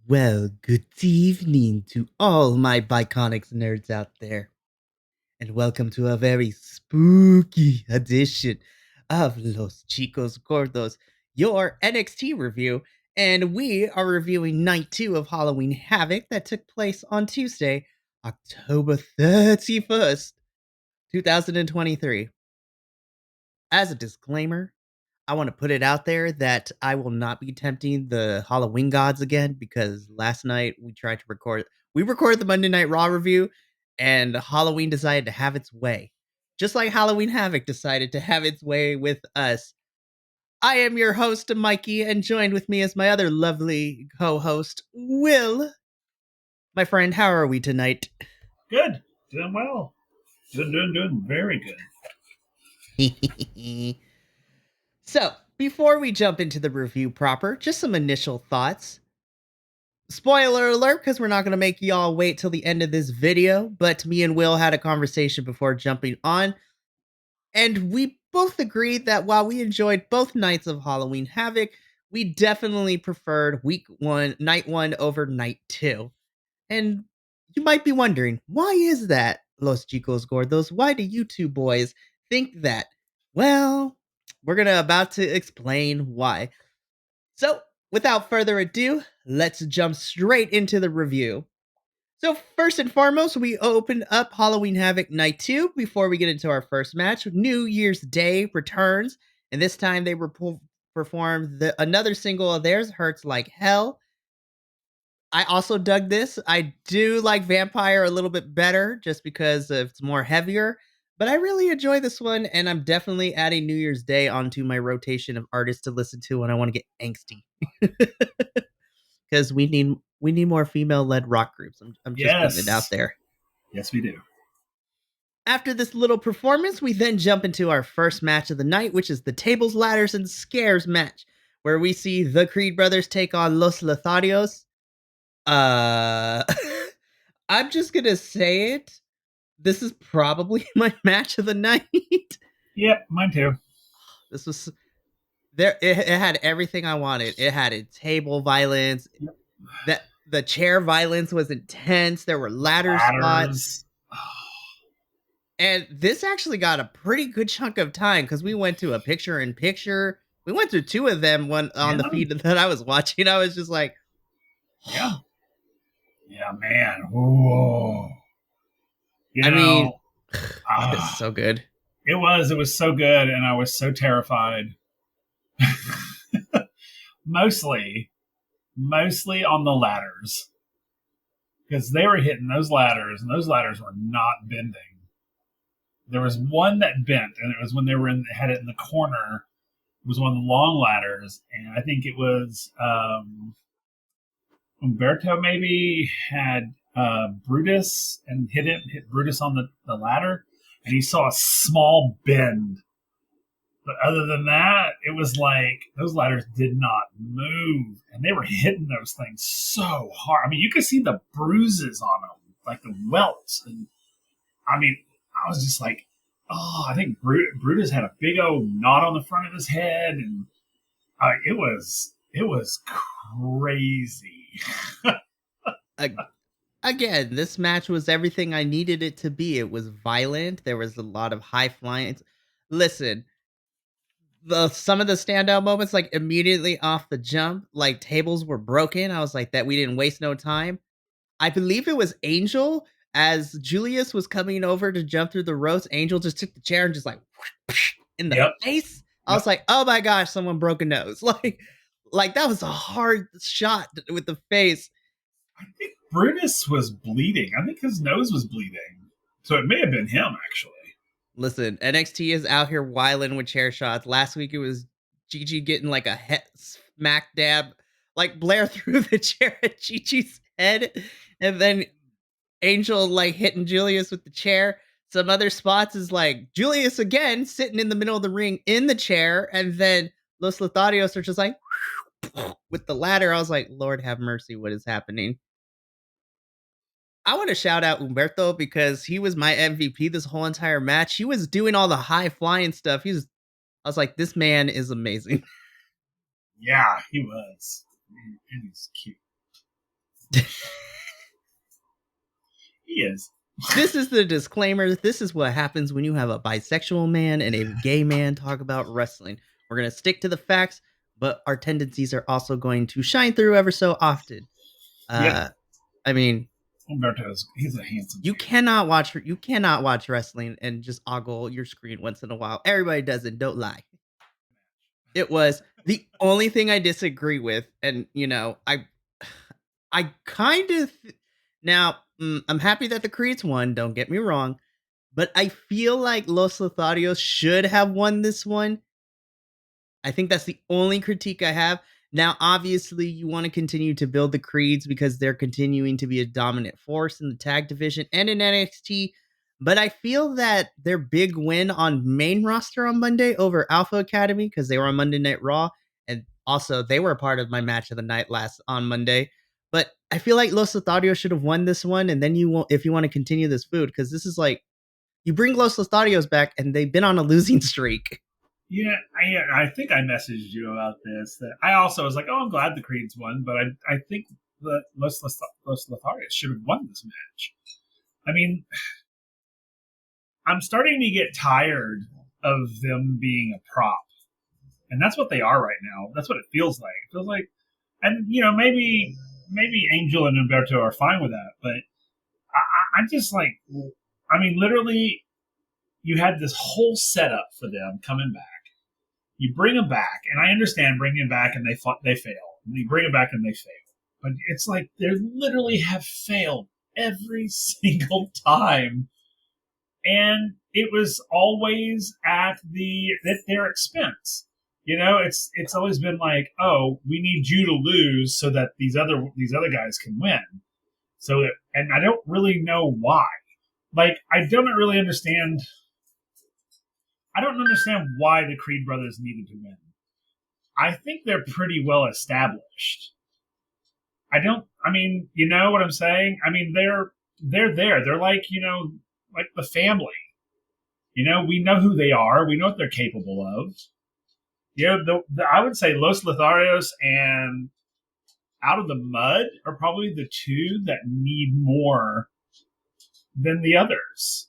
Well, good evening to all my Biconics nerds out there, and welcome to a very spooky edition of Los Chicos Gordos, your NXT review. And we are reviewing night 2 of Halloween Havoc that took place on Tuesday, October 31st, 2023. As a disclaimer, I want to put it out there that I will not be tempting the Halloween gods again because last night we recorded the Monday Night Raw review and Halloween decided to have its way. Just like Halloween Havoc decided to have its way with us. I am your host, Mikey, and joined with me is my other lovely co-host, Will. My friend, how are we tonight? Good. Doing well. Doing very good. So, before we jump into the review proper, just some initial thoughts. Spoiler alert, because we're not going to make y'all wait till the end of this video, but me and Will had a conversation before jumping on, and we both agreed that while we enjoyed both nights of Halloween Havoc, we definitely preferred night one over night two. And you might be wondering, why is that, Los Chicos Gordos? Why do you two boys think that? Well, we're gonna about to explain why. So, without further ado, let's jump straight into the review. So, first and foremost, we opened up Halloween Havoc Night 2 before we get into our first match. New Year's Day returns, and this time they performed another single of theirs, Hurts Like Hell. I also dug this. I do like Vampire a little bit better just because it's more heavier, but I really enjoy this one, and I'm definitely adding New Year's Day onto my rotation of artists to listen to when I want to get angsty. Because we need more female led rock groups. I'm just putting it out Yes. there. Yes, we do. After this little performance, we then jump into our first match of the night, which is the Tables, Ladders, and Scares match, where we see the Creed brothers take on Los Lotharios. Uh, I'm just gonna say it. This is probably my match of the night. Yep, mine too. This was there. It had everything I wanted. It had a table violence. Yep. That the chair violence was intense. There were ladder spots. Ladders. And this actually got a pretty good chunk of time because we went to a picture in picture. We went through two of them one on the Yeah. feed that I was watching. I was just like, Yeah. Yeah, man. Whoa. I mean, ah, it's so good. it was so good, and I was so terrified. mostly on the ladders. Because they were hitting those ladders, and those ladders were not bending. There was one that bent, and it was when they had it in the corner. It was one of the long ladders, and I think it was Umberto maybe had Brutus and hit Brutus on the ladder, and he saw a small bend. But other than that, it was like those ladders did not move, and they were hitting those things so hard. I mean, you could see the bruises on them, like the welts, and I mean, I was just like, oh, I think Brutus had a big old knot on the front of his head, and it was crazy. Again, this match was everything I needed it to be. It was violent. There was a lot of high flying. Listen, some of the standout moments, like immediately off the jump, like tables were broken. I was like, that we didn't waste no time. I believe it was Angel as Julius was coming over to jump through the ropes. Angel just took the chair and just like in the face. I was like, oh my gosh, someone broke a nose. Like that was a hard shot with the face. I think Brutus was bleeding. I think his nose was bleeding. So it may have been him, actually. Listen, NXT is out here wiling with chair shots. Last week it was Gigi getting like a smack dab, like Blair threw the chair at Gigi's head, and then Angel like hitting Julius with the chair. Some other spots is like Julius again sitting in the middle of the ring in the chair, and then Los Lotharios are just like with the ladder. I was like, Lord have mercy, what is happening? I want to shout out Umberto because he was my MVP this whole entire match. He was doing all the high flying stuff. I was like, this man is amazing. Yeah, he was. And he's cute. He is. This is the disclaimer. This is what happens when you have a bisexual man and a gay man talk about wrestling. We're going to stick to the facts, but our tendencies are also going to shine through ever so often. Yep. I mean, he's a handsome you man. cannot watch wrestling and just ogle your screen once in a while. Everybody does it, don't lie. It was the only thing I disagree with, and I kind of now I'm happy that the Creeds won. Don't get me wrong, but I feel like Los Lotharios should have won this one. I think that's the only critique I have. Now, obviously, you want to continue to build the Creeds because they're continuing to be a dominant force in the tag division and in NXT. But I feel that their big win on main roster on Monday over Alpha Academy, because they were on Monday Night Raw, and also they were a part of my match of the night last on Monday. But I feel like Los Lotharios should have won this one, and then you will, if you want to continue this food, because this is like you bring Los Lotharios back, and they've been on a losing streak. Yeah, I think I messaged you about this. That I also was like, oh, I'm glad the Creeds won, but I think that Los Lotharios should have won this match. I mean, I'm starting to get tired of them being a prop, and that's what they are right now. That's what it feels like. It feels like, and maybe Angel and Umberto are fine with that, but I'm just like, I mean, literally, you had this whole setup for them coming back. You bring them back, and I understand bringing them back and they fail. And you bring them back and they fail. But it's like they literally have failed every single time. And it was always at their expense. It's always been like, oh, we need you to lose so that these other guys can win. And I don't really know why. Like, I don't really understand. I don't understand why the Creed brothers needed to win. I think they're pretty well established. I mean, you know what I'm saying? I mean, they're there. They're like, like the family. We know who they are. We know what they're capable of. I would say Los Lotharios and Out of the Mud are probably the two that need more than the others.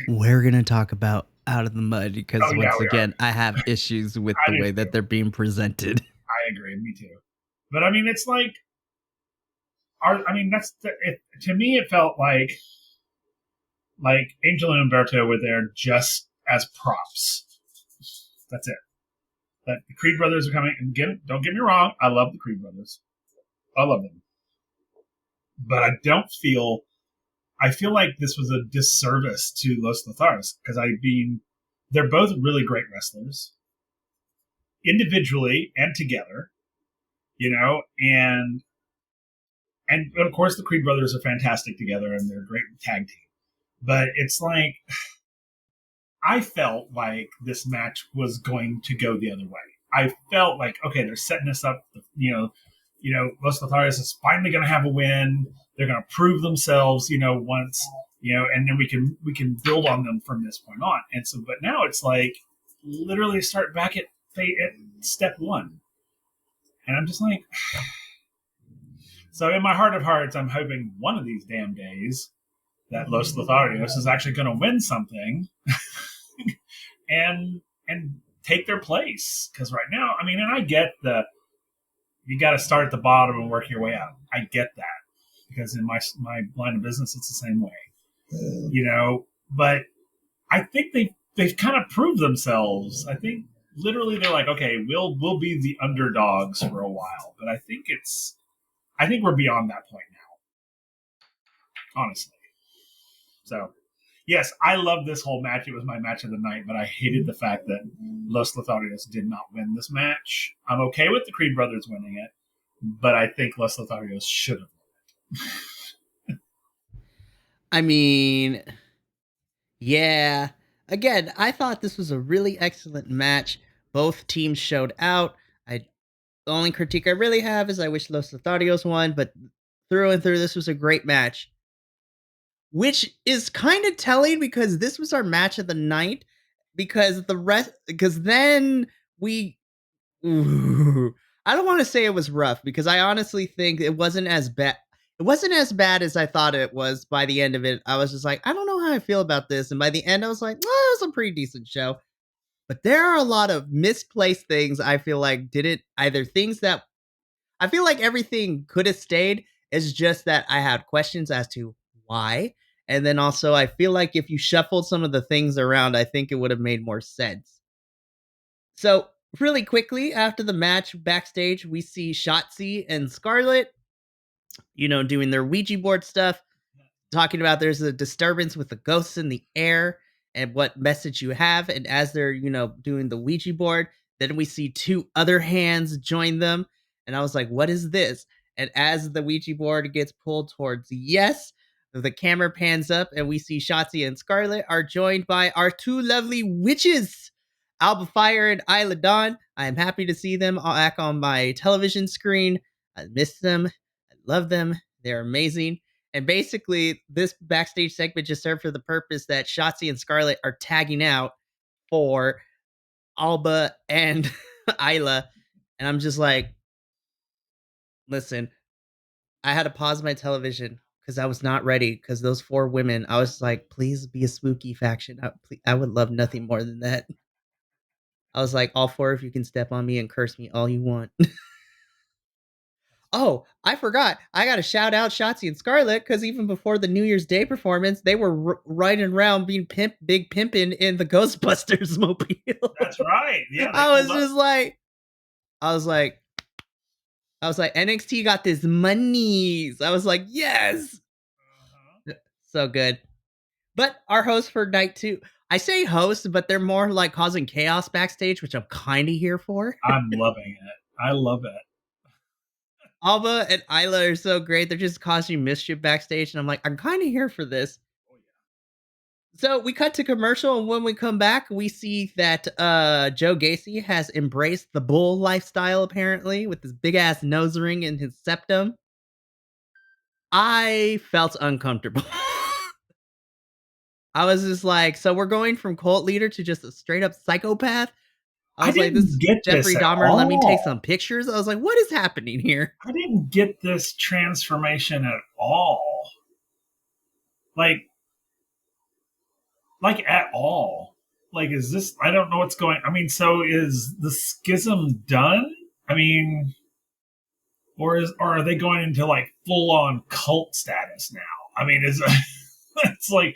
We're going to talk about Out of the Mud because once again, I have issues with the way that they're being presented. I agree. Me too. But I mean, it's like, to me, it felt like Angel and Umberto were there just as props. That's it. That the Creed brothers are coming. And don't get me wrong, I love the Creed brothers. I love them. But I feel like this was a disservice to Los Lotharios because they're both really great wrestlers, individually and together, and of course the Creed brothers are fantastic together and they're a great tag team. But it's like, I felt like this match was going to go the other way. I felt like, okay, they're setting us up, Los Lotharios is finally going to have a win. They're going to prove themselves, once, and then we can build on them from this point on. And so, but now it's like literally start back at step one. And I'm just like, so in my heart of hearts, I'm hoping one of these damn days that Los Lotharios is actually going to win something and take their place. Because right now, I mean, and I get you got to start at the bottom and work your way out. I get that because in my line of business, it's the same way, But I think they've kind of proved themselves. I think literally they're like, okay, we'll be the underdogs for a while, but I think we're beyond that point now, honestly. So, yes, I love this whole match. It was my match of the night, but I hated the fact that Los Lotharios did not win this match. I'm okay with the Creed brothers winning it, but I think Los Lotharios should have won it. I mean, yeah. Again, I thought this was a really excellent match. Both teams showed out. The only critique I really have is I wish Los Lotharios won, but through and through, this was a great match. Which is kind of telling because this was our match of the night. Because then I don't want to say it was rough because I honestly think it wasn't as bad. It wasn't as bad as I thought it was by the end of it. I was just like, I don't know how I feel about this. And by the end, I was like, well, it was a pretty decent show. But there are a lot of misplaced things I feel like didn't either things that I feel like everything could have stayed. It's just that I had questions as to why. And then also, I feel like if you shuffled some of the things around, I think it would have made more sense. So, really quickly, after the match backstage, we see Shotzi and Scarlett, doing their Ouija board stuff, talking about there's a disturbance with the ghosts in the air and what message you have. And as they're, doing the Ouija board, then we see two other hands join them. And I was like, what is this? And as the Ouija board gets pulled towards yes, the camera pans up and we see Shotzi and Scarlett are joined by our two lovely witches, Alba Fire and Isla Dawn. I am happy to see them back on my television screen. I miss them. I love them. They're amazing. And basically, this backstage segment just served for the purpose that Shotzi and Scarlett are tagging out for Alba and Isla. And I'm just like, listen, I had to pause my television because I was not ready. Because those four women, I was like, please be a spooky faction. I would love nothing more than that. I was like, all four of you can step on me and curse me all you want. Oh, I forgot. I got to shout out Shotzi and Scarlett because even before the New Year's Day performance, they were riding around being big pimping in the Ghostbusters mobile. That's right. Yeah, I was just like, I was like, NXT got this monies. I was like, yes, so good. But our host for night two, I say host, but they're more like causing chaos backstage, which I'm kind of here for. I'm loving it. I love it. Alba and Isla are so great. They're just causing mischief backstage. And I'm like, I'm kind of here for this. Oh, yeah. So we cut to commercial. And when we come back, we see that Joe Gacy has embraced the bull lifestyle, apparently, with his big ass nose ring and his septum. I felt uncomfortable. I was just like, so we're going from cult leader to just a straight up psychopath. I was like, this is Jeffrey Dahmer. Let me take some pictures. I was like, what is happening here? I didn't get this transformation at all. Like at all. Like, is this, I don't know what's going, I mean, so is the schism done? I mean, or are they going into like full on cult status now? I mean, it's like,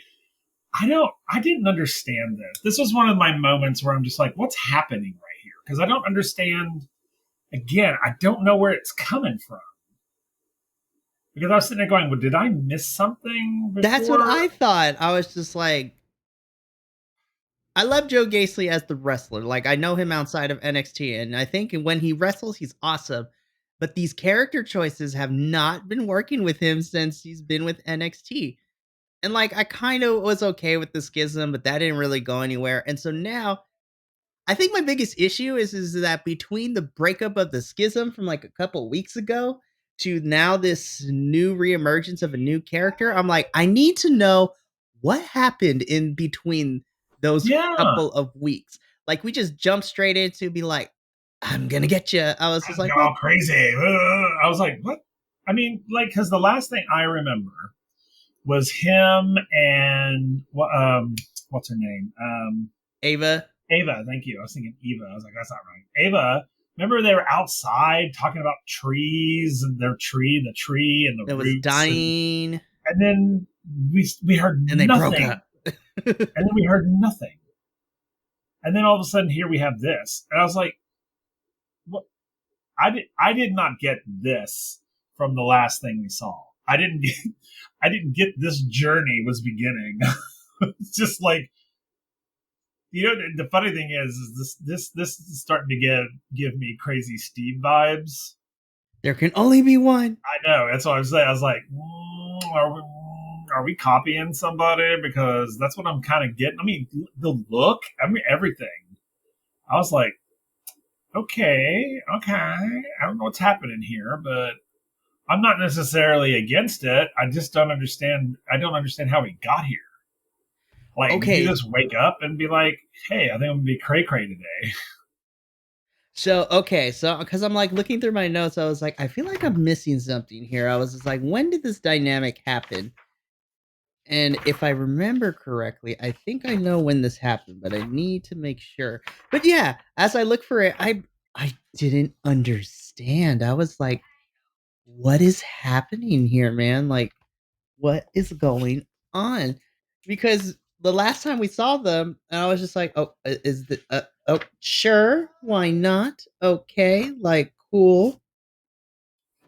I didn't understand this. This was one of my moments where I'm just like, what's happening right here? Because I don't understand. Again, I don't know where it's coming from. Because I was sitting there going, well, did I miss something before? That's what I thought. I was just like, I love Joe Gacy as the wrestler. Like, I know him outside of NXT, and I think when he wrestles, he's awesome. But these character choices have not been working with him since he's been with NXT. And like, I kind of was okay with the schism, but that didn't really go anywhere. And so now, I think my biggest issue is that between the breakup of the schism from like a couple weeks ago to now this new reemergence of a new character, I'm like, I need to know what happened in between those couple of weeks. Like, we just jumped straight into be like, I'm gonna get you. I was just like, all crazy. I was like, what? I mean, like, because the last thing I remember was him and what's her name? Ava. Ava, thank you. I was thinking Eva. I was like, that's not right. Ava, remember they were outside talking about trees and the tree and the roots. Was dying. And then we heard and nothing. They broke up. And then we heard nothing. And then all of a sudden here we have this. And I was like, what? I did not get this from the last thing we saw. I didn't get this journey was beginning. It's just like, the funny thing is this is starting to give me Crazy Steve vibes. There can only be one. I know. That's what I was saying. I was like, are we copying somebody? Because that's what I'm kind of getting. I mean, the look, I mean, everything. I was like, okay. I don't know what's happening here, but I'm not necessarily against it. I just don't understand. I don't understand how we got here. Like, okay. You just wake up and be like, hey, I think I'm going to be cray-cray today. So because I'm like looking through my notes, I was like, I feel like I'm missing something here. I was just like, when did this dynamic happen? And if I remember correctly, I think I know when this happened, but I need to make sure. But yeah, as I look for it, I didn't understand. I was like, what is happening here, man? Like, what is going on? Because the last time we saw them, I was just like, oh, is the oh, sure, why not? Okay, like cool.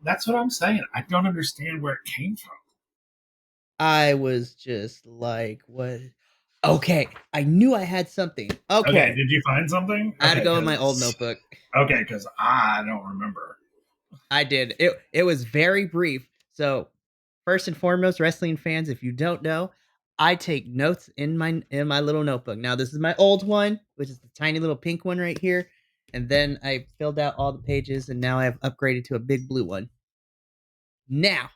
That's what I'm saying. I don't understand where it came from. I was just like, what? Okay, I knew I had something. Okay, Okay, did you find something? I had to go in my old notebook. Okay, because I don't remember. I did. It was very brief. So, first and foremost, wrestling fans, if you don't know, I take notes in my little notebook. Now, this is my old one, which is the tiny little pink one right here, and then I filled out all the pages, and now I've upgraded to a big blue one. Now,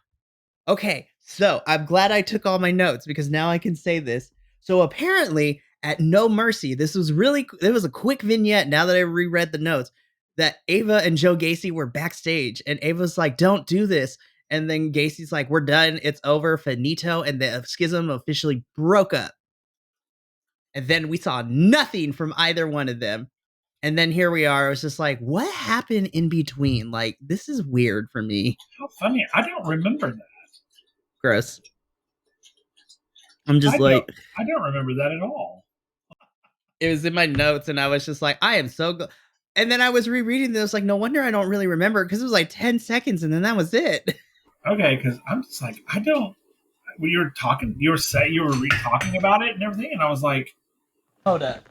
okay, so I'm glad I took all my notes because now I can say this. So apparently, at No Mercy, it was a quick vignette. Now that I reread the notes, that Ava and Joe Gacy were backstage, and Ava's like, "Don't do this," and then Gacy's like, "We're done. It's over, finito," and the schism officially broke up. And then we saw nothing from either one of them. And then here we are. I was just like, what happened in between? Like, this is weird for me. How funny. I don't remember that. Gross. I'm just I like, don't remember that at all. it was in my notes, and I was just like, I am so good. And then I was rereading this, like, no wonder I don't really remember because it was like 10 seconds, and then that was it. Okay, because I'm just like, I don't. When you were talking, you were re-talking about it and everything, and I was like, Hold up.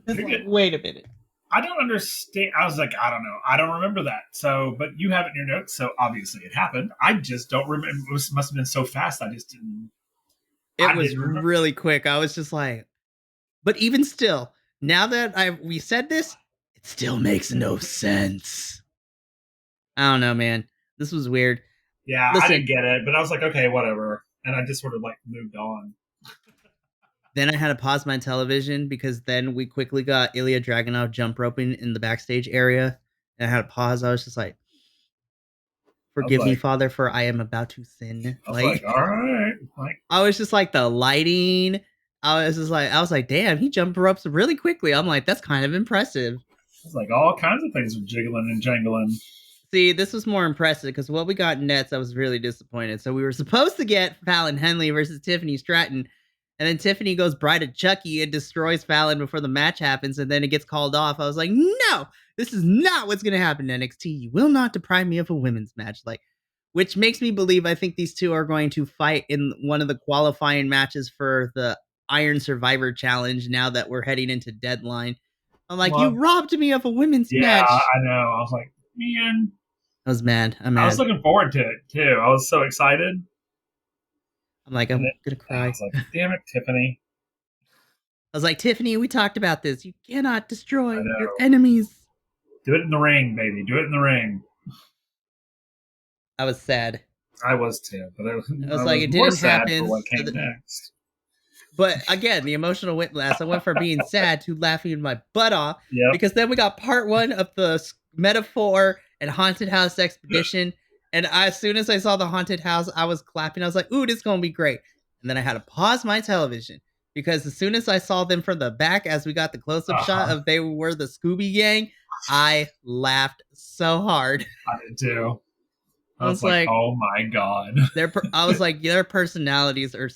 Like, wait a minute. I don't understand. I was like, I don't know. I don't remember that. So, but you have it in your notes, so obviously it happened. I just don't remember. It must have been so fast. I just didn't. It was really quick. I was just like, but even still, now that we said this, it still makes no sense. I don't know, man. This was weird. Yeah, listen, I didn't get it, but I was like, okay, whatever. And I just sort of like moved on. Then I had to pause my television because then we quickly got Ilya Dragunov jump roping in the backstage area. And I had to pause. I was just like, forgive me, Father, for I am about to sin. I was like, all right. Like, I was just like, the lighting. I was like, damn, he jumped ropes really quickly. I'm like, that's kind of impressive. It's like all kinds of things were jiggling and jangling. See, this was more impressive because what we got next, I was really disappointed. So we were supposed to get Fallon Henley versus Tiffany Stratton. And then Tiffany goes Bride of Chucky and destroys Fallon before the match happens, and then it gets called off. I was like, no, this is not what's going to happen in NXT. You will not deprive me of a women's match. Like, which makes me believe I think these two are going to fight in one of the qualifying matches for the Iron Survivor Challenge now that we're heading into Deadline. I'm like, you robbed me of a women's match. Yeah, I know. I was like, man. I was mad. I was looking forward to it, too. I was so excited. I'm like, I'm gonna cry. I was like, damn it, Tiffany. I was like, Tiffany, we talked about this. You cannot destroy your enemies. Do it in the ring, baby. Do it in the ring. I was sad. I was too, but I was like, it didn't happen. For what came next. But again, the emotional whiplash. I went from being sad to laughing my butt off. Yep. Because then we got part one of the Metaphor and Haunted House Expedition. And as soon as I saw the haunted house, I was clapping. I was like, ooh, this is going to be great. And then I had to pause my television because as soon as I saw them from the back, as we got the close-up shot of they were the Scooby Gang, I laughed so hard. I did too. I was like, oh my God. I was like, their personalities are...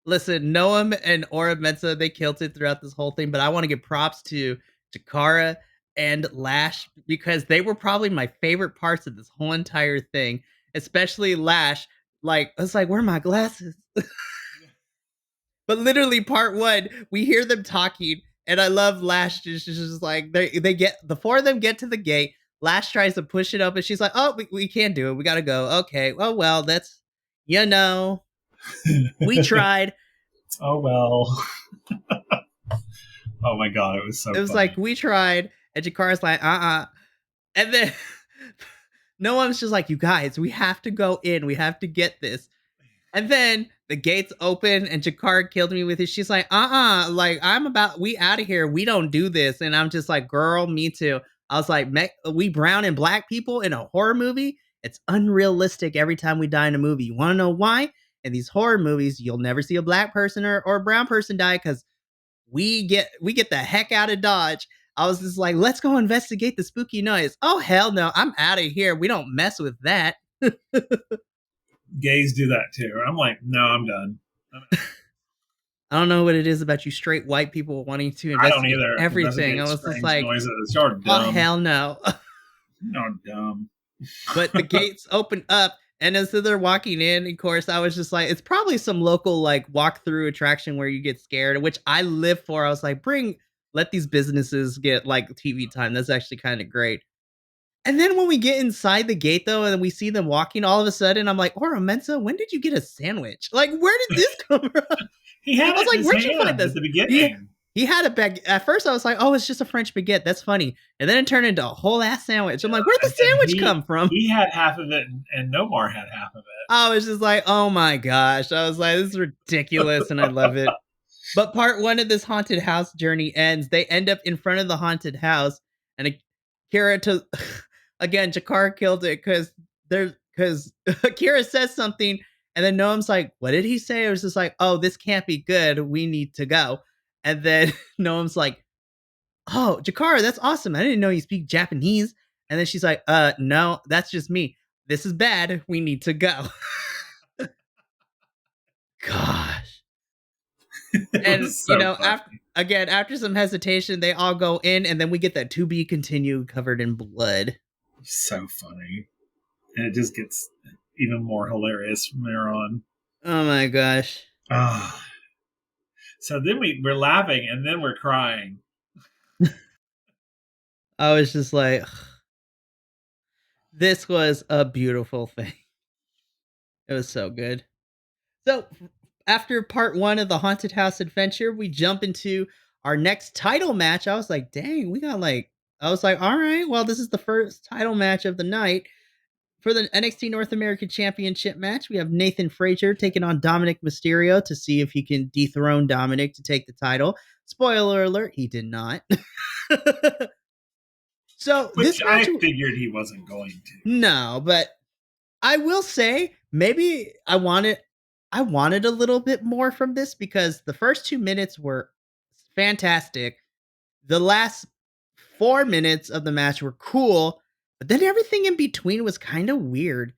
Listen, Noam and Ora Mensa, they killed it throughout this whole thing, but I want to give props to Jakara and Lash because they were probably my favorite parts of this whole entire thing, especially Lash. Like, I was like, where are my glasses? But literally part one, we hear them talking, and I love Lash just like they get the four of them get to the gate. Lash tries to push it up, and she's like, oh, we can't do it. We gotta go. Okay, well, that's, we tried. Oh well. Oh my God, it was so. It was funny. Like, we tried, and Jakara's like, and then Noam's just like, you guys, we have to go in. We have to get this. And then the gates open, and Jakara killed me with it. She's like, like, we out of here. We don't do this. And I'm just like, girl, me too. I was like, we brown and black people in a horror movie, it's unrealistic every time we die in a movie. You want to know why? In these horror movies, you'll never see a black person or a brown person die because we get the heck out of Dodge. I was just like, let's go investigate the spooky noise. Oh hell no, I'm out of here. We don't mess with that. Gays do that too. I'm like, no, I'm done. I don't know what it is about you straight white people wanting to I don't investigate either. everything. I was just Strange like, noises. You're dumb. oh hell no. You're dumb. But the gates open up, and as they're walking in, of course, I was just like, it's probably some local like walk-through attraction where you get scared, which I live for. I was like, let these businesses get like TV time. That's actually kind of great. And then when we get inside the gate though, and we see them walking, all of a sudden I'm like, Ora Mensa, when did you get a sandwich? Like, where did this come from? He had I was like, where'd you find this at the beginning? He had a bag. At first, I was like, "Oh, it's just a French baguette. That's funny." And then it turned into a whole ass sandwich. I'm like, "Where'd the sandwich come from?" He had half of it, and Nomar had half of it. I was just like, "Oh my gosh!" I was like, "This is ridiculous," and I love it. But part one of this haunted house journey ends. They end up in front of the haunted house, and Kira to again, Jakar killed it because Kira says something, and then Noam's like, "What did he say?" It was just like, "Oh, this can't be good. We need to go." And then Noam's like, "Oh, Jakara, that's awesome. I didn't know you speak Japanese." And then she's like, no, that's just me. This is bad. We need to go." Gosh. And so after some hesitation, they all go in, and then we get that to be continued covered in blood. So funny. And it just gets even more hilarious from there on. Oh my gosh. So then we're laughing, and then we're crying. I was just like, this was a beautiful thing. It was so good. So after part one of the haunted house adventure, we jump into our next title match. I was like, dang, I was like, all right, well, this is the first title match of the night. For the NXT North American Championship match, we have Nathan Frazier taking on Dominic Mysterio to see if he can dethrone Dominic to take the title. Spoiler alert, he did not. Which I figured he wasn't going to. No, but I will say maybe I wanted a little bit more from this because the first 2 minutes were fantastic. The last 4 minutes of the match were cool, but then everything in between was kind of weird.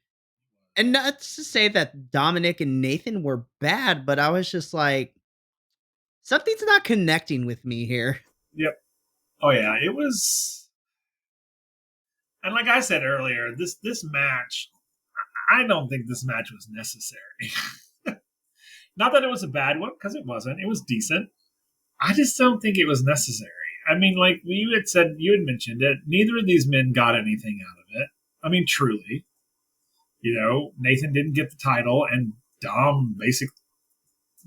And not to say that Dominic and Nathan were bad, but I was just like, something's not connecting with me here. Yep. Oh yeah, it was. And like I said earlier, this match, I don't think this match was necessary. Not that it was a bad one, because it wasn't. It was decent. I just don't think it was necessary. I mean, like you had mentioned it, neither of these men got anything out of it. I mean, truly. Nathan didn't get the title, and Dom basically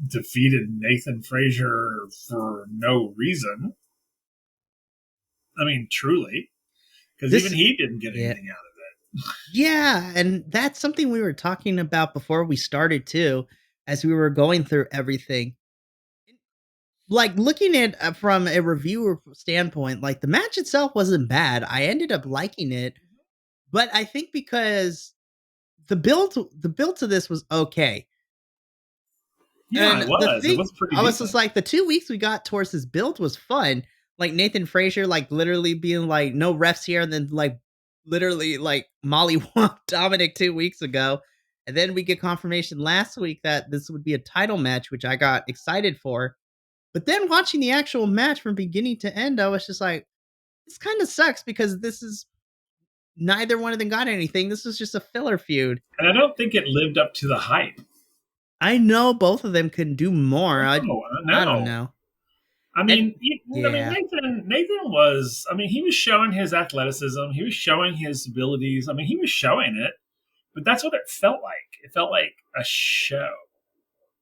defeated Nathan Frazier for no reason. I mean, truly. Because even he didn't get anything out of it. Yeah, and that's something we were talking about before we started too, as we were going through everything. Like looking at from a reviewer standpoint, like the match itself wasn't bad. I ended up liking it, but I think because the build to this was okay. Yeah, it was. It was pretty. I was just like, the 2 weeks we got towards this build was fun. Like Nathan Frazier, like literally being like, no refs here, and then like literally like Molly whopped Dominic 2 weeks ago. And then we get confirmation last week that this would be a title match, which I got excited for. But then watching the actual match from beginning to end, I was just like, this kind of sucks because this is neither one of them got anything. This was just a filler feud. And I don't think it lived up to the hype. I know both of them can do more. I don't know. I mean, Nathan was, he was showing his athleticism. He was showing his abilities. He was showing it, but that's what it felt like. It felt like a show.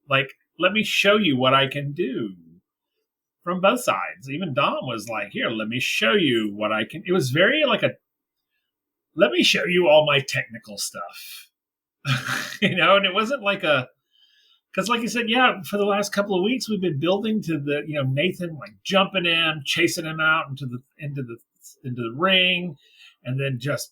Like, let me show you what I can do from both sides. Even Dom was like, here, let me show you what I can. It was very like let me show you all my technical stuff. And it wasn't like because like you said, yeah, for the last couple of weeks, we've been building to the, Nathan like jumping in, chasing him out into the into the ring, and then just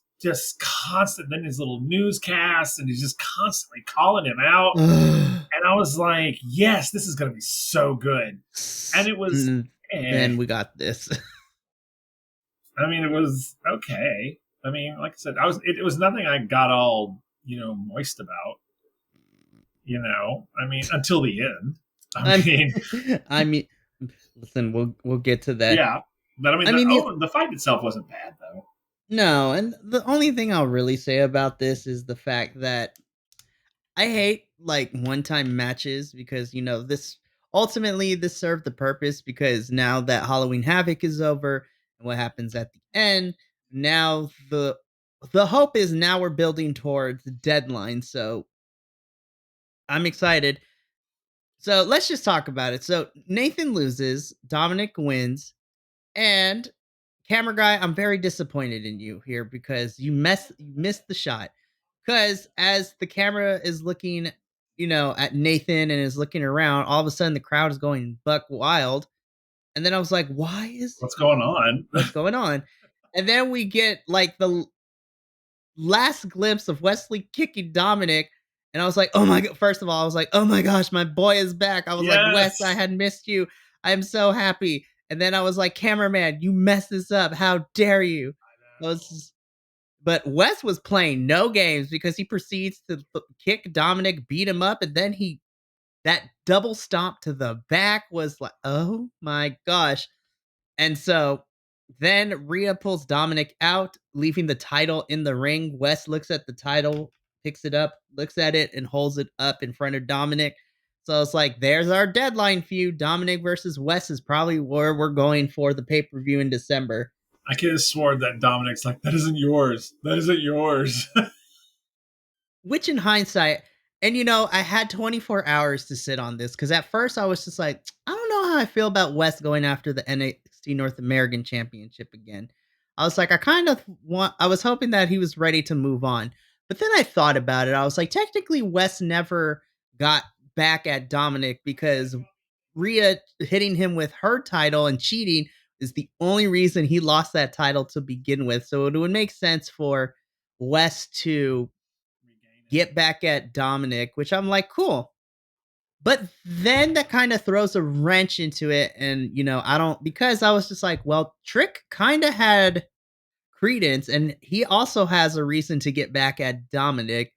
constant. Then his little newscasts, and he's just constantly calling him out. And I was like, yes, this is going to be so good. And it was. Then we got this. I mean, it was okay. I mean, like I said, it was nothing I got all, moist about. I mean, until the end. I mean, listen, we'll get to that. Yeah, but the fight itself wasn't bad though. No, and the only thing I'll really say about this is the fact that I hate like one-time matches because this ultimately this served the purpose because now that Halloween Havoc is over and what happens at the end, now the hope is now we're building towards the deadline. So I'm excited. So let's just talk about it. So Nathan loses, Dominic wins, and camera guy, I'm very disappointed in you here because you missed the shot. Because as the camera is looking, at Nathan and is looking around, all of a sudden the crowd is going buck wild. And then I was like, what's going on? What's going on? And then we get like the last glimpse of Wesley kicking Dominic. And I was like, oh my God. First of all, I was like, oh my gosh, my boy is back. I was like, Wes, I had missed you. I'm so happy. And then I was like, cameraman, you messed this up. How dare you? But Wes was playing no games because he proceeds to kick Dominic, beat him up, and then that double stomp to the back was like, oh my gosh. And so then Rhea pulls Dominic out, leaving the title in the ring. Wes looks at the title, picks it up, looks at it, and holds it up in front of Dominic. So it's like, there's our deadline feud. Dominic versus Wes is probably where we're going for the pay-per-view in December. I could have sworn that Dominic's like, that isn't yours. That isn't yours. Which in hindsight, and I had 24 hours to sit on this because at first I was just like, I don't know how I feel about Wes going after the NXT North American Championship again. I was like, I was hoping that he was ready to move on. But then I thought about it. I was like, technically, Wes never got back at Dominic because Rhea hitting him with her title and cheating is the only reason he lost that title to begin with. So it would make sense for Wes to get back at Dominic, which I'm like, cool. But then that kind of throws a wrench into it. And, because I was just like, well, Trick kind of had credence and he also has a reason to get back at Dominic.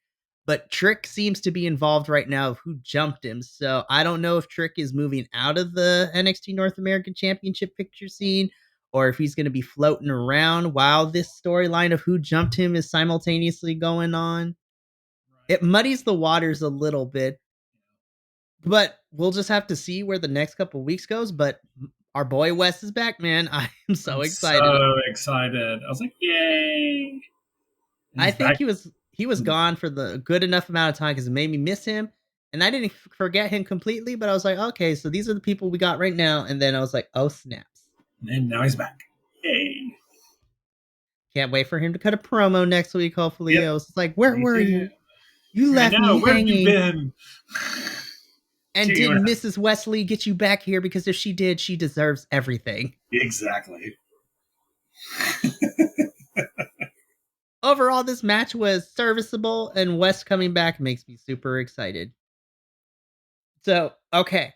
But Trick seems to be involved right now of who jumped him. So I don't know if Trick is moving out of the NXT North American Championship picture scene or if he's going to be floating around while this storyline of who jumped him is simultaneously going on. It muddies the waters a little bit, but we'll just have to see where the next couple weeks goes. But our boy Wes is back, man. I'm so excited. So excited. I was like, yay. I think he was gone for the good enough amount of time because it made me miss him. And I didn't forget him completely, but I was like, okay, so these are the people we got right now. And then I was like, oh, snaps. And now he's back. Yay. Can't wait for him to cut a promo next week, hopefully. Yep. I was like, where were you? You left me where hanging. Have you been? And did Mrs. Wesley get you back here? Because if she did, she deserves everything. Exactly. Overall, this match was serviceable, and Wes coming back makes me super excited. So, okay.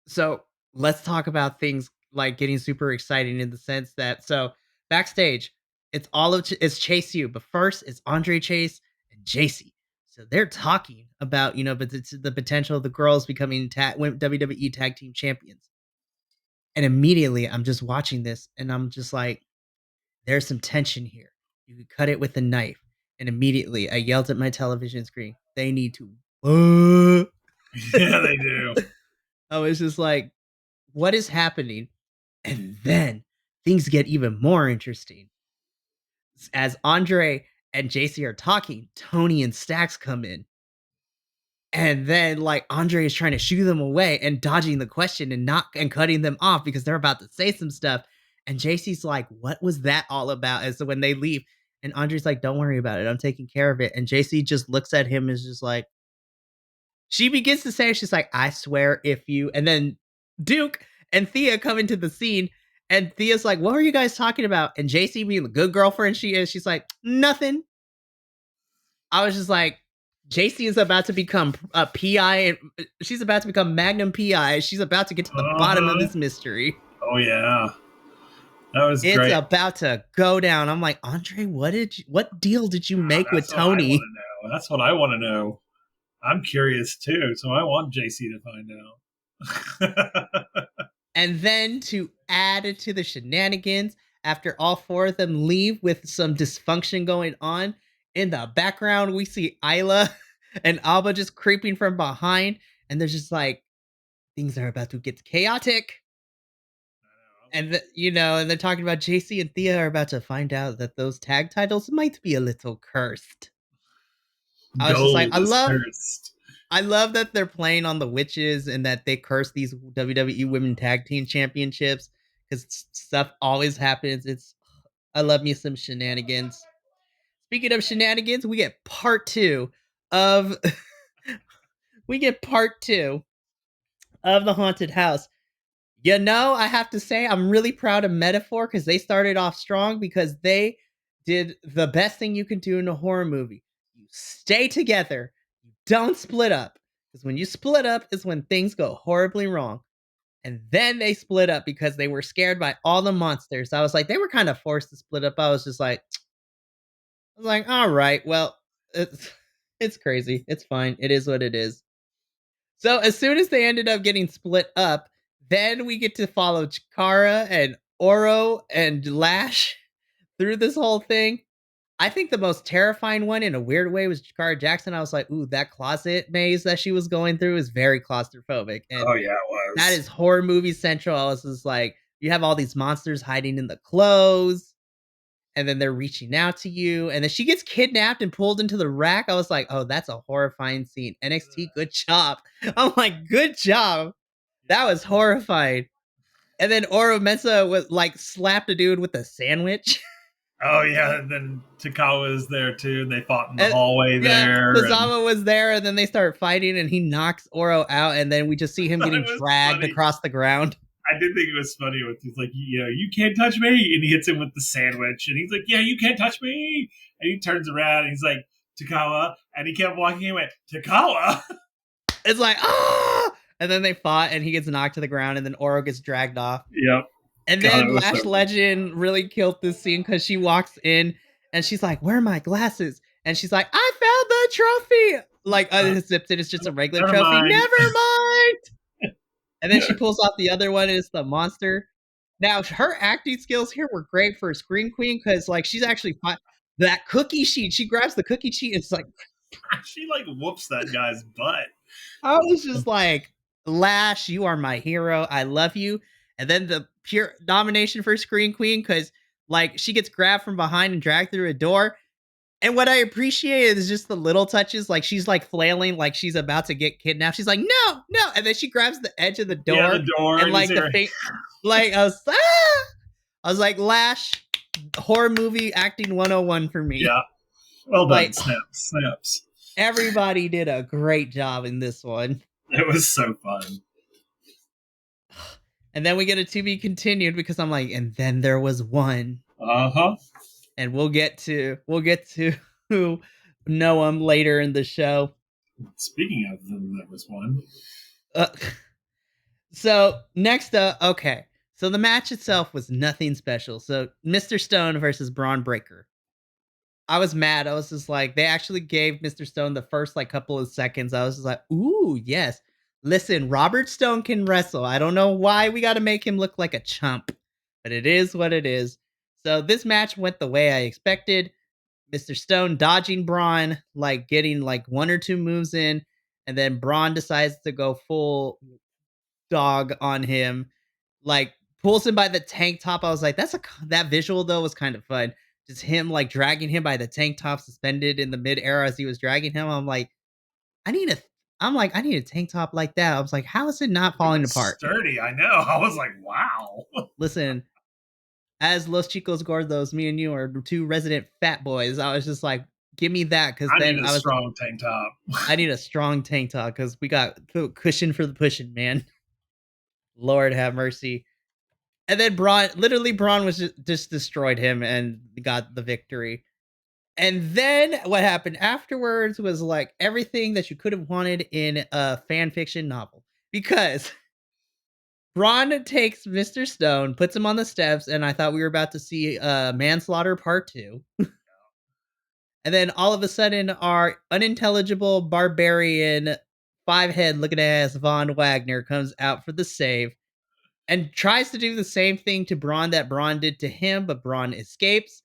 So, let's talk about things like getting super exciting in the sense that, so, backstage, it's Chase U, but first it's Andre Chase and JC. So they're talking about, but it's the potential of the girls becoming WWE Tag Team Champions. And immediately I'm just watching this and I'm just like, there's some tension here. You could cut it with a knife. And immediately I yelled at my television screen, they need to. Yeah, they do. I was just like, what is happening? And then things get even more interesting. As Andre and JC are talking, Tony and Stax come in. And then like Andre is trying to shoo them away and dodging the question and cutting them off because they're about to say some stuff. And JC's like, what was that all about? And so when they leave, and Andre's like, don't worry about it. I'm taking care of it. And JC just looks at him and is just like, she begins to say, she's like, I swear if you, and then Duke and Thea come into the scene And Thea's like, what were you guys talking about? And JC being the good girlfriend she is, she's like, nothing. I was just like, JC is about to become a PI, and she's about to become Magnum PI. She's about to get to the bottom of Uh-huh. this mystery. Oh yeah, that was It's great. about to go down. I'm like, Andre, what deal did you make with That's what I want Tony? to know. That's what I want to know. I'm curious too, so I want JC to find out. And then to add to the shenanigans, after all four of them leave with some dysfunction going on, in the background we see Isla and Alba just creeping from behind, and they're just like, things are about to get chaotic. And and they're talking about JC and Thea are about to find out that those tag titles might be a little cursed. I was just like, Gold is cursed. I love that they're playing on the witches and that they curse these WWE Women Tag Team Championships because stuff always happens. I love me some shenanigans. Speaking of shenanigans, we get part two of we get part two of the haunted house. I have to say I'm really proud of Metaphor because they started off strong because they did the best thing you can do in a horror movie. You stay together. You don't split up. Because when you split up is when things go horribly wrong. And then they split up because they were scared by all the monsters. I was like, they were kind of forced to split up. I was like, all right, well, it's crazy. It's fine. It is what it is. So as soon as they ended up getting split up, then we get to follow Chikara and Oro and Lash through this whole thing. I think the most terrifying one in a weird way was Chikara Jackson. I was like, ooh, that closet maze that she was going through is very claustrophobic. And Oh yeah, it that was. is horror movie central. I was just like, you have all these monsters hiding in the clothes, and then they're reaching out to you, and then she gets kidnapped and pulled into the rack. I was like, oh, that's a horrifying scene. NXT, good job. I'm like, good job. That was horrifying. And then Oro Mensa was like slapped a dude with a sandwich. Oh yeah, and then Takawa was there too. And they fought in the And, hallway yeah, there. And Kazama was there, and then they start fighting, and he knocks Oro out, and then we just see him it getting was dragged funny. across the ground. I did think it was funny with he's like, you can't touch me, and he hits him with the sandwich, and he's like, yeah, you can't touch me, and he turns around and he's like, Takawa, and he kept walking. He went, Takawa. It's like, ah! And then they fought, and he gets knocked to the ground, and then Oro gets dragged off. Yep. And God, then it was Lash so Legend really killed this scene because she walks in and she's like, where are my glasses? And she's like, I found the trophy. Like, unzips it. It's just a regular never trophy. mind. Never mind. And then she pulls off the other one, and it's the monster. Now, her acting skills here were great for a Scream Queen because, like, she's actually that cookie sheet. She grabs the cookie sheet. It's like, She like whoops that guy's butt. I was just like, Lash, you are my hero. I love you. And then the pure nomination for Screen Queen because, like, she gets grabbed from behind and dragged through a door. And what I appreciate is just the little touches. Like, she's like flailing, like she's about to get kidnapped. She's like, no, no. And then she grabs the edge of the Yeah, door. the door, And and you like see the her. like, I was like, Lash, horror movie acting 101 for me. Yeah, well done. Like, Snaps. everybody did a great job in this one. It was so fun. And then we get a to be continued because I'm like, and then there was one. Uh-huh. And we'll get to Noam later in the show. Speaking of them, there was one. Uh, so next up, okay. So the match itself was nothing special. So Mr. Stone versus Braun Breaker. I was mad. I was just like, they actually gave Mr. Stone the first like couple of seconds. I was just like, ooh, yes. Listen, Robert Stone can wrestle. I don't know why we got to make him look like a chump, but it is what it is. So this match went the way I expected. Mr. Stone dodging Braun, like getting like one or two moves in, and then Braun decides to go full dog on him, like pulls him by the tank top. I was like, that visual though was kind of fun. Just him like dragging him by the tank top, suspended in the mid-air as he was dragging him. I need a I need a tank top like that. I was like, how is it not It falling was apart? sturdy. I know. I was like, wow. Listen, as Los Chicos Gordos, me and you are two resident fat boys. I was just like, give me that because I then need a strong tank top. I need a strong tank top because we got cushion for the pushing, man. Lord have mercy. And then Braun was just destroyed him and got the victory. And then what happened afterwards was like everything that you could have wanted in a fan fiction novel. Because Braun takes Mr. Stone, puts him on the steps, and I thought we were about to see Manslaughter Part 2. And then all of a sudden, our unintelligible barbarian, 5 head looking ass Von Wagner comes out for the save and tries to do the same thing to Braun that Braun did to him, but Braun escapes.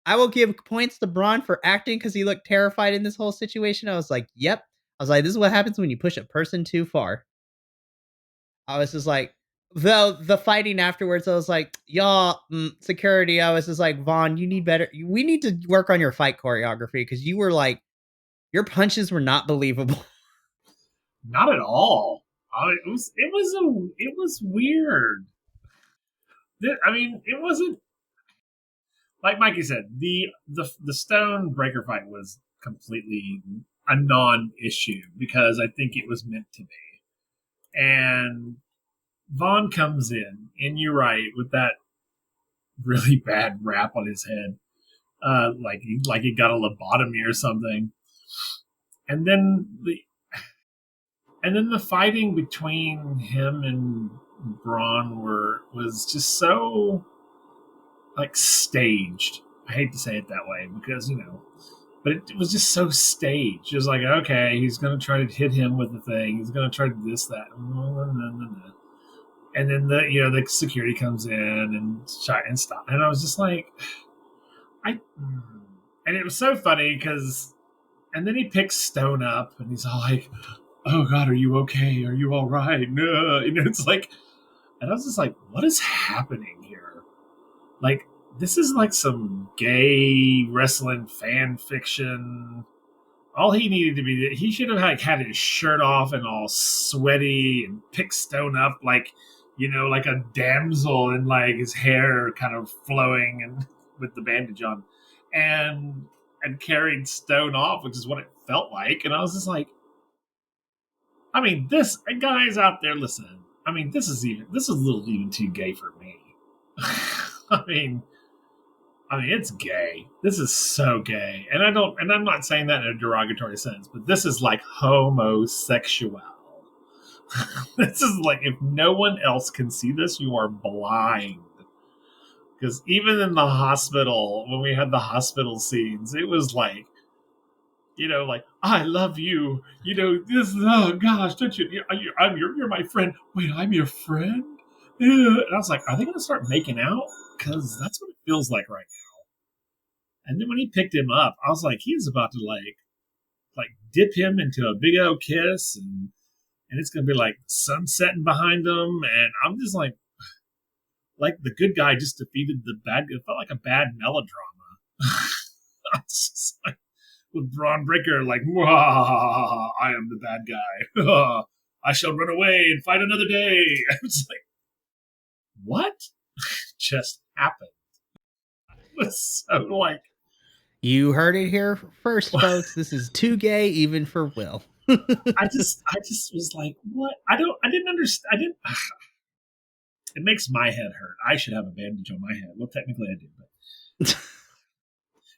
I will give points to Braun for acting because he looked terrified in this whole situation. I was like, yep. I was like, this is what happens when you push a person too far. I was just like, though the fighting afterwards, I was like, y'all, security. I was just like, Vaughn, you need better. We need to work on your fight choreography because you were like, your punches were not believable. Not at all. It was weird. I mean, it wasn't like Mikey said. The Stone Breaker fight was completely a non-issue because I think it was meant to be. And Vaughn comes in, and you're right with that really bad rap on his head, like he got a lobotomy or something. And then the fighting between him and Braun was just so like staged. I hate to say it that way because but it was just so staged. It was like, okay, he's going to try to hit him with the thing. He's going to try to do this, that, and then the security comes in and shot and stop. And I was just like, and it was so funny because, and then he picks Stone up and he's all like, "Oh God, are you okay? Are you all right?" No, it's like, and I was just like, what is happening here? Like, this is like some gay wrestling fan fiction. All he needed to be, he should have like had his shirt off and all sweaty and pick Stone up like, like a damsel and like his hair kind of flowing and with the bandage on, and carried Stone off, which is what it felt like. And I was just like, I mean, this guys out there, listen. I mean, this is a little even too gay for me. I mean, it's gay. This is so gay, and I'm not saying that in a derogatory sense, but this is like homosexual. This is like, if no one else can see this, you are blind. Because even in the hospital, when we had the hospital scenes, it was like, like, I love you. This. Oh gosh, don't you? You're my friend. Wait, I'm your friend. And I was like, are they going to start making out? Because that's what it feels like right now. And then when he picked him up, I was like, he's about to like dip him into a big old kiss, and it's going to be like sun setting behind him, and I'm just like the good guy just defeated the bad. It felt like a bad melodrama. I was just like, with Braun Breaker, like, I am the bad guy. I shall run away and fight another day. I was like, what just happened? It was so like, You heard it here first, folks. This is too gay even for Will. I just was like, what? I didn't understand. It makes my head hurt. I should have a bandage on my head. Well, technically I do, but.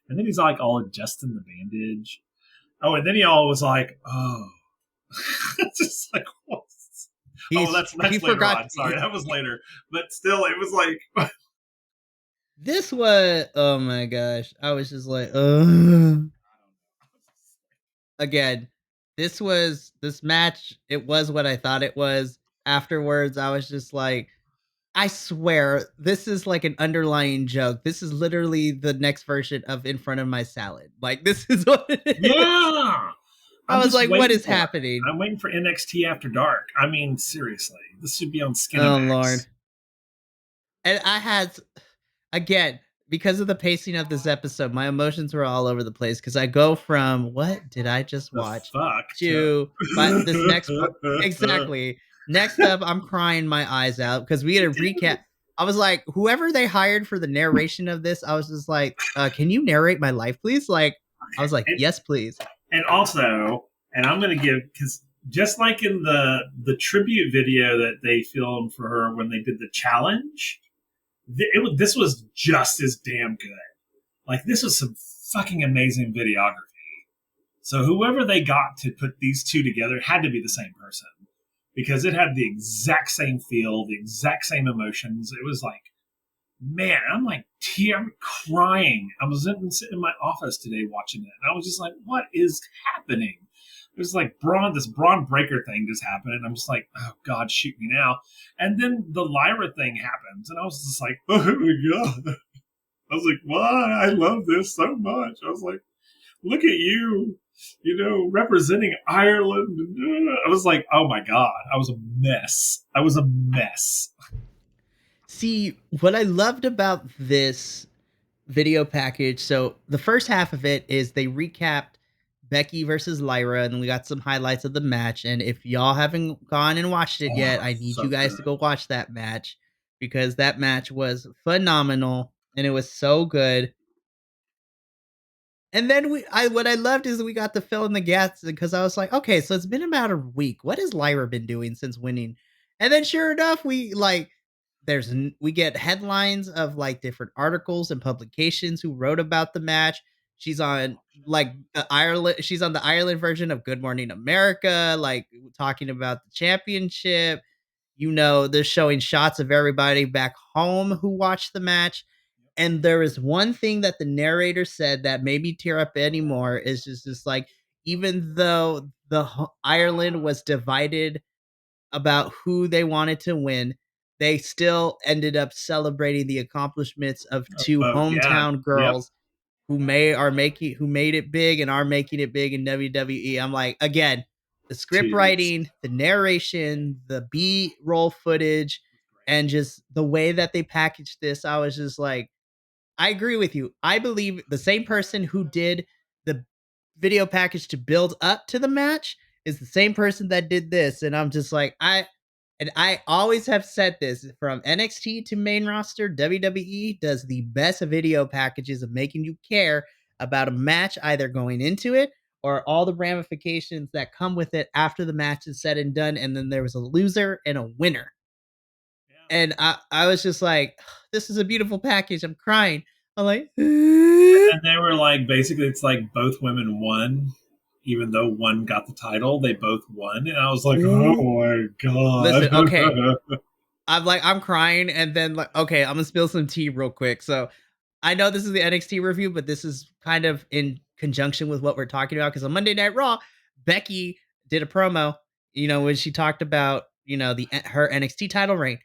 And then he's like all adjusting the bandage. Oh, and then he all was like, oh. It's just like, what? That's later on. Sorry, that was later. But still, it was like. This was, oh my gosh. I was just like, Again, this match, it was what I thought it was. Afterwards, I was just like, I swear, this is like an underlying joke. This is literally the next version of In Front of My Salad. Like, this is what it is. Yeah. I was like, what is happening? I'm waiting for NXT After Dark. I mean, seriously. This should be on Skinamax. Oh, Lord. And I had, again, because of the pacing of this episode, my emotions were all over the place because I go from, what did I just watch? To this next part. Exactly. Next up, I'm crying my eyes out because we had a recap. I was like, whoever they hired for the narration of this, I was just like, can you narrate my life, please? Like, I was like, yes, please. And also, and I'm going to give, because just like in the tribute video that they filmed for her when they did the challenge, This was just as damn good. Like, this was some fucking amazing videography. So whoever they got to put these two together had to be the same person, because it had the exact same feel, the exact same emotions. It was like, man, I'm crying. I was sitting in my office today watching it, and I was just like, what is happening? It was like this Braun Breaker thing just happened, and I'm just like, oh God, shoot me now. And then the Lyra thing happens, and I was just like, oh my God. I was like, why? I love this so much. I was like, look at you, representing Ireland. I was like, oh my God, I was a mess. I was a mess. See, what I loved about this video package, so the first half of it is they recapped Becky versus Lyra, and we got some highlights of the match. And if y'all haven't gone and watched it yet, Oh, I need so you guys to good. go watch that match, because that match was phenomenal and it was so good. And then what I loved is we got to fill in the gaps, because I was like, okay, so it's been about a week. What has Lyra been doing since winning? And then sure enough, we get headlines of like different articles and publications who wrote about the match. She's on like Ireland. She's on the Ireland version of Good Morning America, like talking about the championship. They're showing shots of everybody back home who watched the match. And there is one thing that the narrator said that made me tear up anymore, is just like, even though Ireland was divided about who they wanted to win, they still ended up celebrating the accomplishments of two Yeah. hometown Yep. girls who made it big and are making it big in WWE. I'm like, again, the script Tears. writing, the narration, the B-roll footage, and just the way that they packaged this, I was just like, I agree with you. I believe the same person who did the video package to build up to the match is the same person that did this. And I'm just like, I always have said this, from NXT to main roster, WWE does the best video packages of making you care about a match, either going into it or all the ramifications that come with it after the match is said and done. And then there was a loser and a winner. And I was just like, this is a beautiful package. I'm crying. I'm like, And they were like, basically, it's like both women won, even though one got the title. They both won, and I was like, oh ooh. my God. Listen, okay. I'm crying, and then like, okay, I'm gonna spill some tea real quick. So I know this is the NXT review, but this is kind of in conjunction with what we're talking about, because on Monday Night Raw, Becky did a promo, when she talked about, her NXT title reign.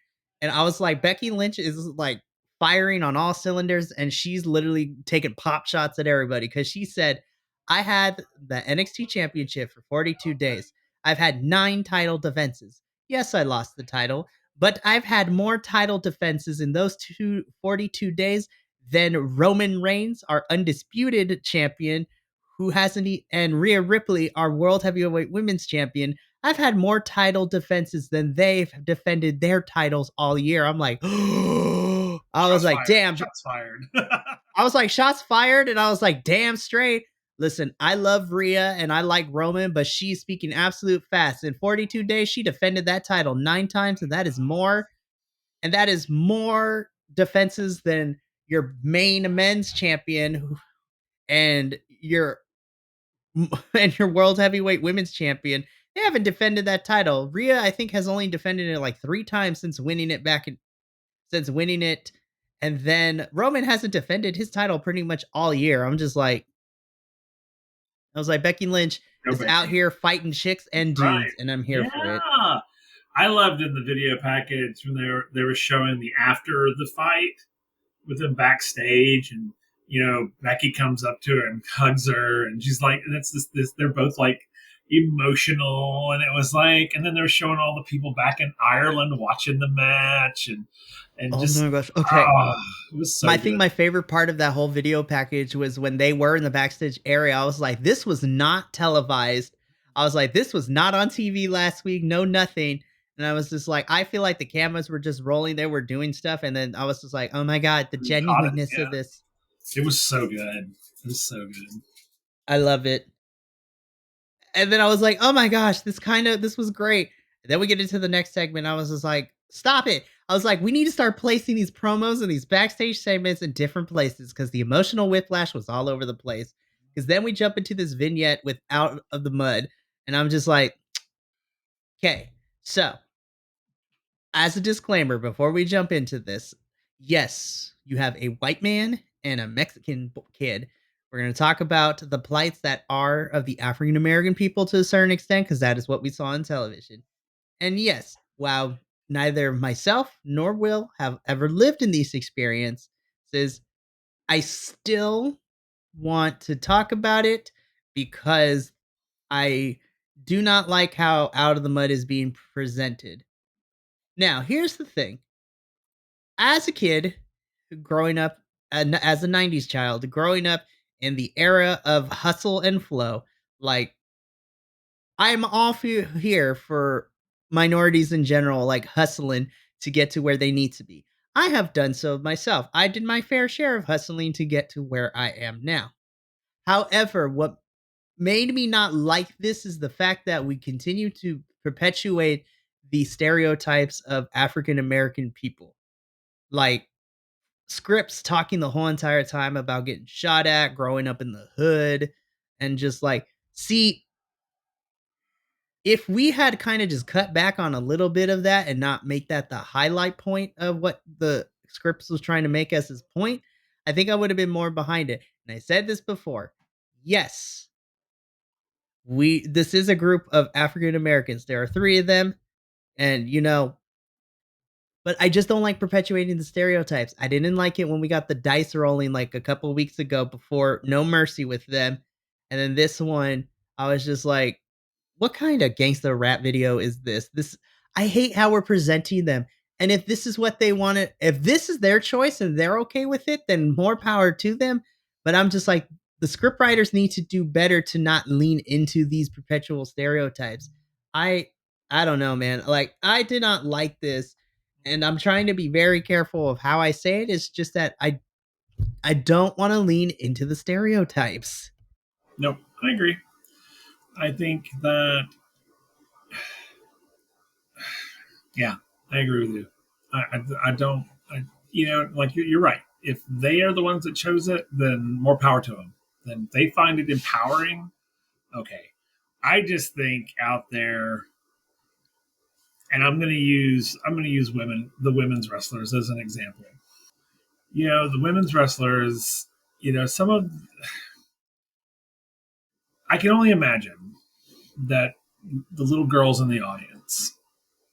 And I was like, Becky Lynch is like firing on all cylinders, and she's literally taking pop shots at everybody, because she said, I had the NXT championship for 42 days. I've had 9 title defenses. Yes, I lost the title, but I've had more title defenses in those 42 days than Roman Reigns, our undisputed champion, who hasn't, and Rhea Ripley, our world heavyweight women's champion. I've had more title defenses than they've defended their titles all year. I'm like, I was Shots like, fired. damn. Shots fired. I was like, shots fired. And I was like, damn straight. Listen, I love Rhea and I like Roman, but she's speaking absolute fast. In 42 days, she defended that title 9 times, and that is more. And that is more defenses than your main men's champion and your and your world heavyweight women's champion. They haven't defended that title. Rhea, I think, has only defended it like 3 times since winning it. And then Roman hasn't defended his title pretty much all year. I was like, Becky Lynch Go is out Becky. here fighting chicks and Right. dudes, and I'm here for it. Yeah. I loved in the video package when they were showing the after the fight with them backstage, and Becky comes up to her and hugs her, and she's like, and it's this they're both like emotional, and it was like, and then they're showing all the people back in Ireland watching the match, and Oh just my gosh. Okay. it was so I good. think my favorite part of that whole video package was when they were in the backstage area. I was like, this was not televised. I was like, this was not on TV last week. No, nothing. And I was just like, I feel like the cameras were just rolling. They were doing stuff. And then I was just like, oh my God, the We caught it. genuineness Yeah, of this. it was so good. It was so good. I love it. And then I was like, oh my gosh, this was great. And then we get into the next segment. I was just like, stop it. I was like, we need to start placing these promos and these backstage segments in different places because the emotional whiplash was all over the place. Because then we jump into this vignette with Out of the Mud, and I'm just like, okay, so as a disclaimer, before we jump into this, yes, you have a white man and a Mexican kid. We're going to talk about the plights that are of the African American people to a certain extent, because that is what we saw on television. And yes, while neither myself nor Will have ever lived in these experiences, I still want to talk about it because I do not like how Out of the Mud is being presented. Now, here's the thing. As a kid, growing up, as a 90s child, growing up in the era of hustle and flow, like, I'm all here for minorities in general, like hustling to get to where they need to be. I have done so myself. I did my fair share of hustling to get to where I am now. However, what made me not like this is the fact that we continue to perpetuate the stereotypes of African American people. Like, scripts talking the whole entire time about getting shot at, growing up in the hood, and just like, see, if we had kind of just cut back on a little bit of that and not make that the highlight point of what the scripts was trying to make as his point, I think I would have been more behind it. And I said this before. Yes, this is a group of African Americans. There are 3 of them, and but I just don't like perpetuating the stereotypes. I didn't like it when we got the dice rolling like a couple weeks ago before No Mercy with them. And then this one, I was just like, what kind of gangster rap video is this? I hate how we're presenting them. And if this is what they wanted, if this is their choice and they're okay with it, then more power to them. But I'm just like, the scriptwriters need to do better to not lean into these perpetual stereotypes. I I don't know, man. Like, I did not like this, and I'm trying to be very careful of how I say it. It's just that I don't want to lean into the stereotypes. Nope, I agree. I think that, yeah, I agree with you. I don't, like you're right. If they are the ones that chose it, then more power to them. Then they find it empowering. Okay. I just think out there, and I'm gonna use the women's wrestlers as an example. The women's wrestlers, some of I can only imagine that the little girls in the audience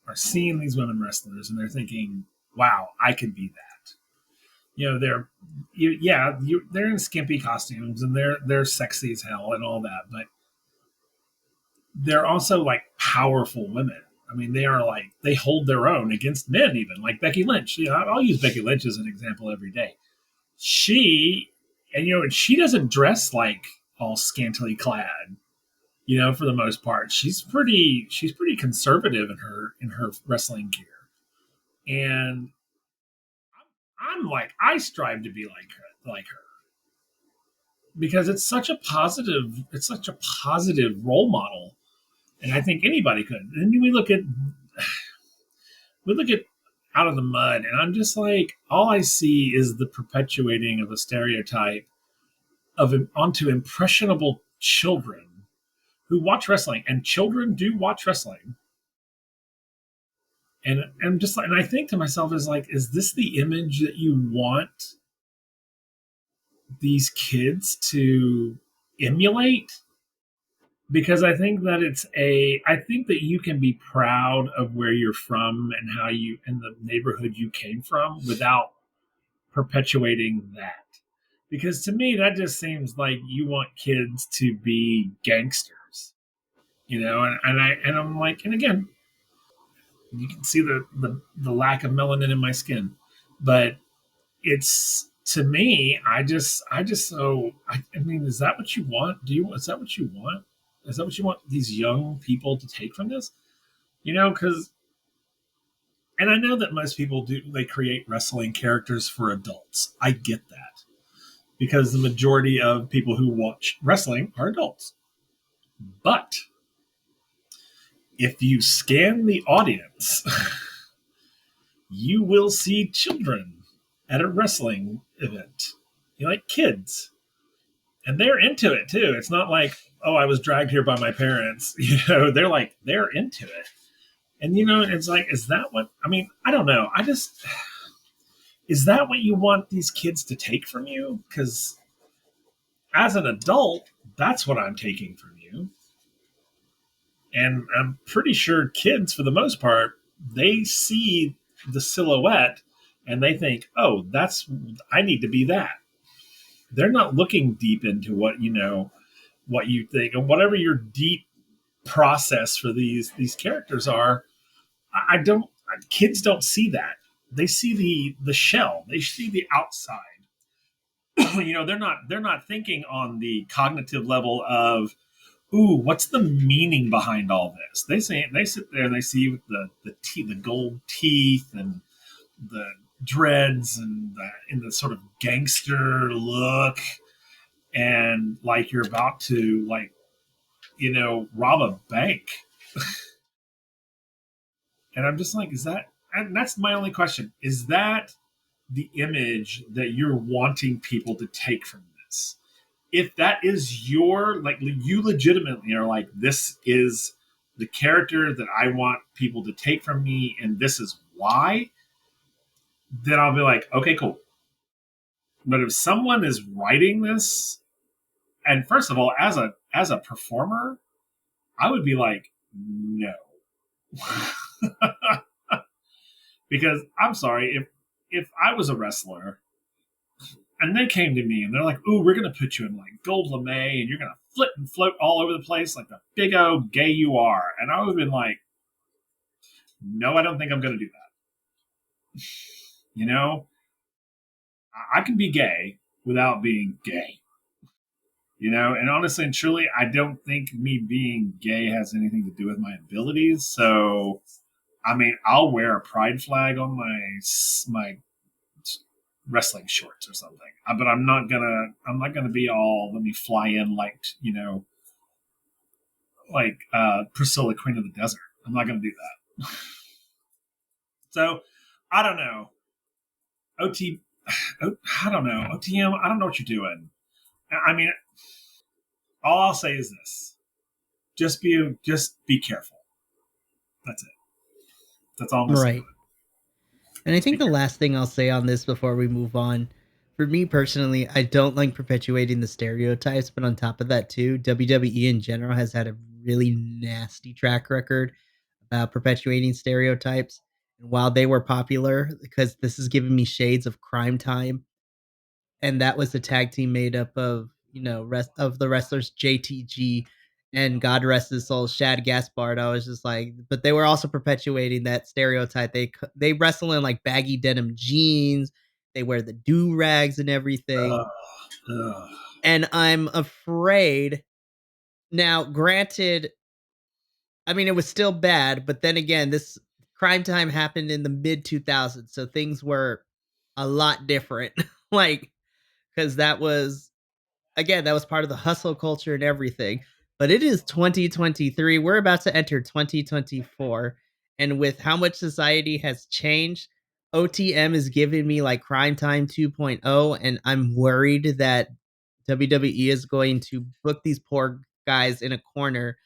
are seeing these women wrestlers and they're thinking, "Wow, I could be that." They're in skimpy costumes and they're sexy as hell and all that, but they're also like powerful women. I mean, they are like they hold their own against men, even like Becky Lynch. I'll use Becky Lynch as an example every day. She and she doesn't dress like all scantily clad. For the most part, she's pretty conservative in her wrestling gear, and I'm like I strive to be like her because it's such a positive role model, and I think anybody could. And then we look at Out of the Mud, and I'm just like all I see is the perpetuating of a stereotype of onto impressionable children who watch wrestling, and children do watch wrestling. And I'm just like, and I think to myself, is this the image that you want these kids to emulate? Because I think that you can be proud of where you're from and how you, and the neighborhood you came from without perpetuating that. Because to me, that just seems like you want kids to be gangsters, and I'm like, and again, you can see the lack of melanin in my skin, but it's to me, I mean, is that what you want? Is that what you want? Is that what you want these young people to take from this? Because, and I know that most people do, they create wrestling characters for adults. I get that because the majority of people who watch wrestling are adults. But if you scan the audience you will see children at a wrestling event. You like kids, and they're into it too. It's not like, oh, I was dragged here by my parents. They're into it. And it's like, is that what I mean? I don't know. I just is that what you want these kids to take from you? Because as an adult, that's what I'm taking from you. And I'm pretty sure kids, for the most part, they see the silhouette and they think, oh, I need to be that. They're not looking deep into what you think, and whatever your deep process for these characters are. I don't. Kids don't see that. They see the shell. They see the outside. They're not thinking on the cognitive level of, ooh, what's the meaning behind all this? They sit there and they see with the gold teeth and the dreads and the sort of gangster look, and like you're about to, like, rob a bank. And I'm just like, is that? And that's my only question: is that the image that you're wanting people to take from this? If that is you legitimately are like, this is the character that I want people to take from me, and this is why, then I'll be like, okay, cool. But if someone is writing this, and first of all, as a performer, I would be like, no. Because I'm sorry, if I was a wrestler and they came to me and they're like, ooh, we're gonna put you in like gold lame and you're gonna flip and float all over the place like the big old gay you are, and I would have been like, no, I don't think I'm gonna do that. you know I can be gay without being gay. And honestly and truly, I don't think me being gay has anything to do with my abilities. So I mean, I'll wear a pride flag on my wrestling shorts or something. But I'm not gonna be all, let me fly in like, Priscilla, Queen of the Desert. I'm not gonna do that. So I don't know. OT, I don't know. OTM, I don't know what you're doing. I mean, all I'll say is this: just be careful. That's it. That's all I'm gonna say. Right. And I Just be think the careful. last thing I'll say on this before we move on, for me personally, I don't like perpetuating the stereotypes, but on top of that too, WWE in general has had a really nasty track record about perpetuating stereotypes. And while they were popular, because this is giving me shades of Crime Time, and that was the tag team made up of, rest of the wrestlers JTG and God rest his soul, Shad Gaspard. I was just like, but they were also perpetuating that stereotype. They wrestle in like baggy denim jeans. They wear the do rags and everything. Ugh, ugh. And I'm afraid now. Granted, I mean, it was still bad, but then again, this Crime Time happened in the mid 2000s, so things were a lot different. Like, because that was, again, that was part of the hustle culture and everything. But it is 2023. We're about to enter 2024. And with how much society has changed, OTM is giving me like Crime Time 2.0. And I'm worried that WWE is going to book these poor guys in a corner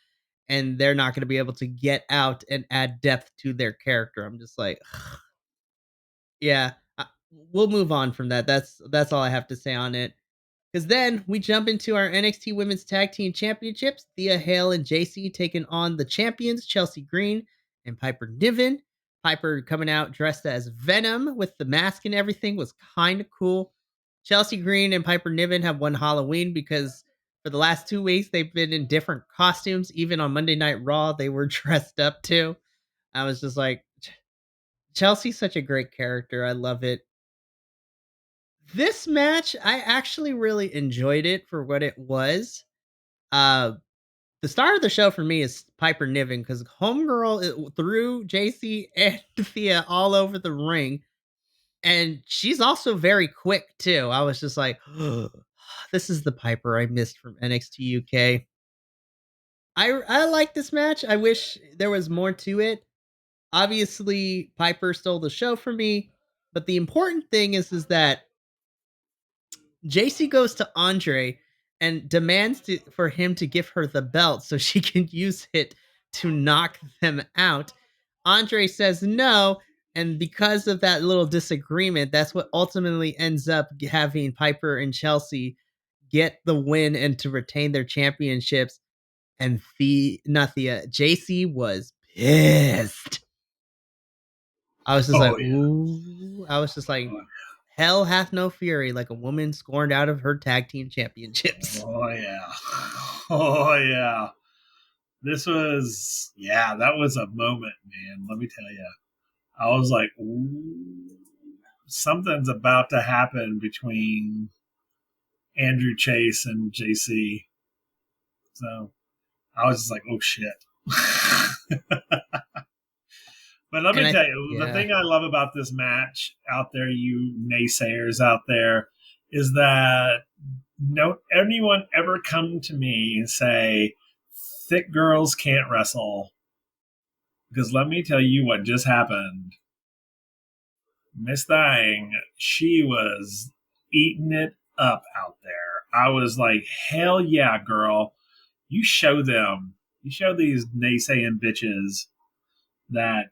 and they're not going to be able to get out and add depth to their character. I'm just like, yeah, we'll move on from that. That's all I have to say on it. Because then we jump into our NXT Women's Tag Team Championships. Thea Hale and JC taking on the champions, Chelsea Green and Piper Niven. Piper coming out dressed as Venom with the mask and everything was kind of cool. Chelsea Green and Piper Niven have won Halloween because for the last 2 weeks they've been in different costumes. Even on Monday Night Raw, they were dressed up too. I was just like, Chelsea's such a great character. I love it. This match, I actually really enjoyed it for what it was. Uh, the star of the show for me is Piper Niven because Homegirl threw JC and Thea all over the ring, and she's also very quick too. I was just like, this is the Piper I missed from NXT UK. I like this match. I wish there was more to it. obviously Piper stole the show from me, but the important thing is that JC goes to Andre and demands for him to give her the belt so she can use it to knock them out. Andre says no, and because of that little disagreement, that's what ultimately ends up having Piper and Chelsea get the win and to retain their championships. And JC was pissed. I was just Oh like, yeah. ooh. I was just like, hell hath no fury like a woman scorned out of her tag team championships. Oh yeah. Oh yeah. This was, yeah, that was a moment, man. Let me tell you. I was like, ooh, something's about to happen between Andrew Chase and JC. So I was just like, oh shit. But let me tell you, the thing I love about this match out there, you naysayers out there, is that no anyone ever come to me and say thick girls can't wrestle. Because let me tell you what just happened. Miss Thang, she was eating it up out there. I was like, hell yeah, girl. You show them. You show these naysaying bitches that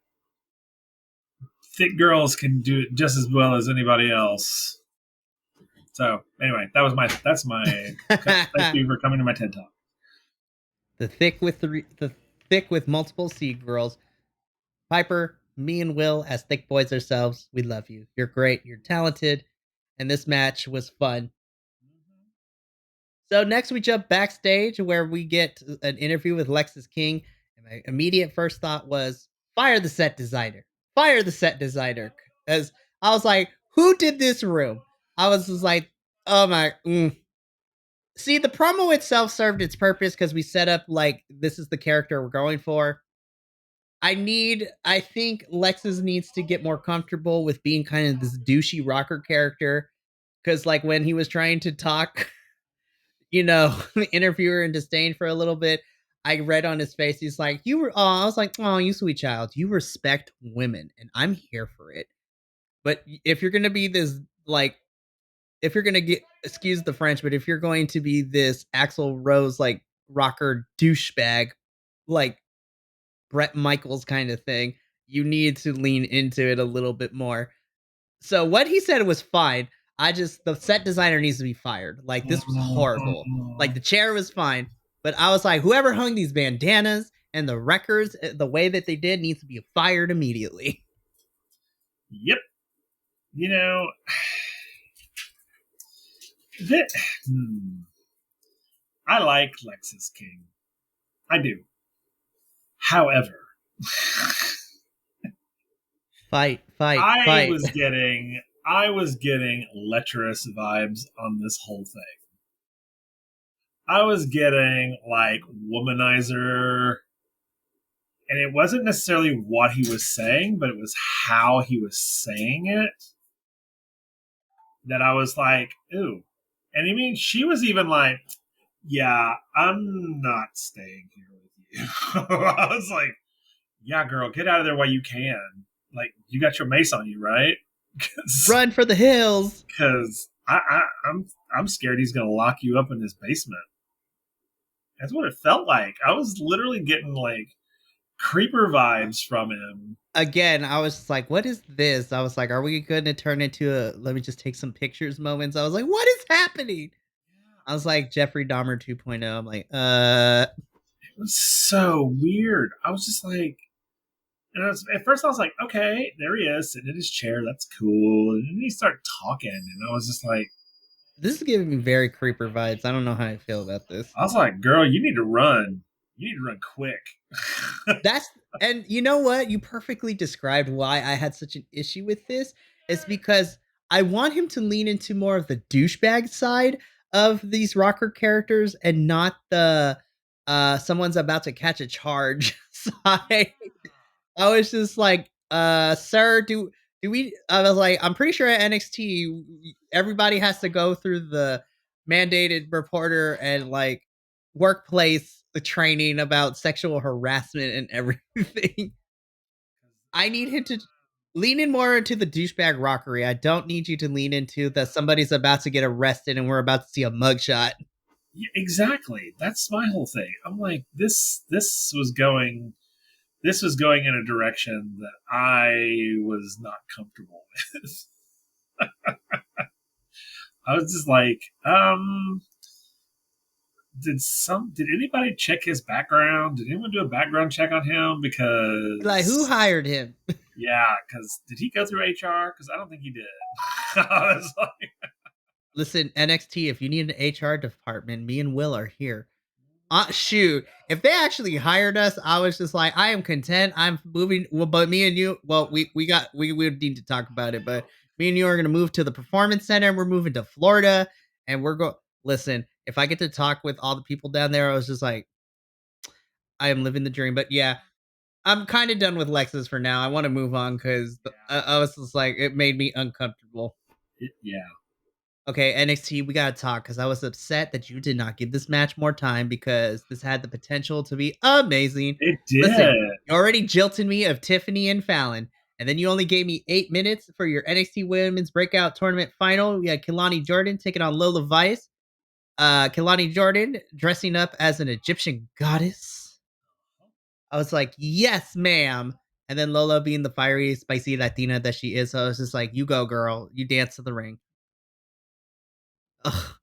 thick girls can do it just as well as anybody else. So anyway, that's my thank you for coming to my TED Talk. The thick with multiple C girls. Piper, me and Will as thick boys ourselves, we love you. You're great. You're talented. And this match was fun. So next we jump backstage where we get an interview with Lexis King. And my immediate first thought was fire the set designer. Fire the set designer. As I was like, who did this room? I was just like, oh my. See, the promo itself served its purpose because we set up like this is the character we're going for. I think Lexus needs to get more comfortable with being kind of this douchey rocker character. Cause like when he was trying to talk, the interviewer in disdain for a little bit, I read on his face, he's like, I was like, oh, you sweet child, you respect women and I'm here for it. But if you're going to be this, like, if you're going to get, excuse the French, but if you're going to be this Axl Rose, like rocker douchebag, like Brett Michaels kind of thing, you need to lean into it a little bit more. So what he said was fine. The set designer needs to be fired. Like this was horrible. Like the chair was fine, but I was like, whoever hung these bandanas and the records, the way that they did needs to be fired immediately. Yep. You know, that, I like Lexis King. I do. However, fight. I was getting lecherous vibes on this whole thing. I was getting like womanizer, and it wasn't necessarily what he was saying, but it was how he was saying it that I was like, ooh. And I mean, she was even like, yeah, I'm not staying here with you. I was like, yeah, girl, get out of there while you can. Like, you got your mace on you, right? Run for the hills. Because I'm scared he's gonna lock you up in his basement. That's what it felt like. I was literally getting like creeper vibes from him. Again, I was like, what is this? I was like, are we going to turn into a let me just take some pictures moments? I was like, what is happening? I was like Jeffrey Dahmer 2.0. I'm like, It was so weird. I was just like, at first I was like, okay, there he is, sitting in his chair. That's cool. And then he started talking, and I was just like, this is giving me very creeper vibes. I don't know how I feel about this. I was like, girl, you need to run. You need to run quick. And you know what? You perfectly described why I had such an issue with this. It's because I want him to lean into more of the douchebag side of these rocker characters and not the someone's about to catch a charge side. I was just like, sir, do we I was like, I'm pretty sure at NXT everybody has to go through the mandated reporter and like workplace the training about sexual harassment and everything. I need him to lean in more into the douchebag rockery. I don't need you to lean into the somebody's about to get arrested and we're about to see a mugshot. Yeah, exactly. That's my whole thing. I'm like, this was going in a direction that I was not comfortable with. I was just like, did anybody check his background? Did anyone do a background check on him? Like, who Because hired him? yeah, because did he go through HR? Because I don't think he did. I was like, Listen, NXT, if you need an HR department, me and Will are here. Shoot, if they actually hired us, I was just like, I am content. I'm moving. Well, but me and you, well, we would need to talk about it. But me and you are gonna move to the performance center. And we're moving to Florida, and we're go. Listen, if I get to talk with all the people down there, I was just like, I am living the dream. But yeah, I'm kind of done with Lexus for now. I want to move on because I was just like, it made me uncomfortable. yeah, Okay, NXT, we gotta talk because I was upset that you did not give this match more time because this had the potential to be amazing. it Listen, did. you already jilted me of Tiffany and Fallon, and then you only gave me 8 minutes for your NXT Women's Breakout Tournament final. We had Kelani Jordan taking on Lola Vice. Kelani Jordan dressing up as an Egyptian goddess. I was like, yes, ma'am. And then Lola being the fiery, spicy Latina that she is. So I was just like, you go, girl. You dance to the ring. Ugh.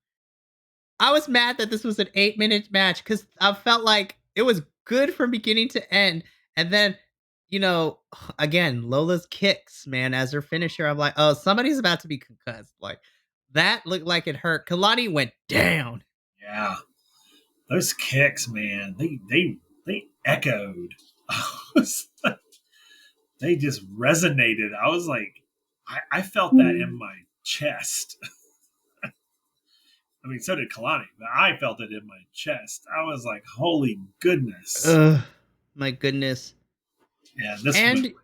I was mad that this was an 8 minute match because I felt like it was good from beginning to end. And then, again, Lola's kicks, man, as her finisher. I'm like, oh, somebody's about to be concussed. Like, that looked like it hurt. Kalani went down. Yeah, those kicks, man, they echoed. They just resonated. I was like, I felt that in my chest. I mean, so did Kalani, but I felt it in my chest. I was like, holy goodness. Ugh, my goodness. Yeah, this went And really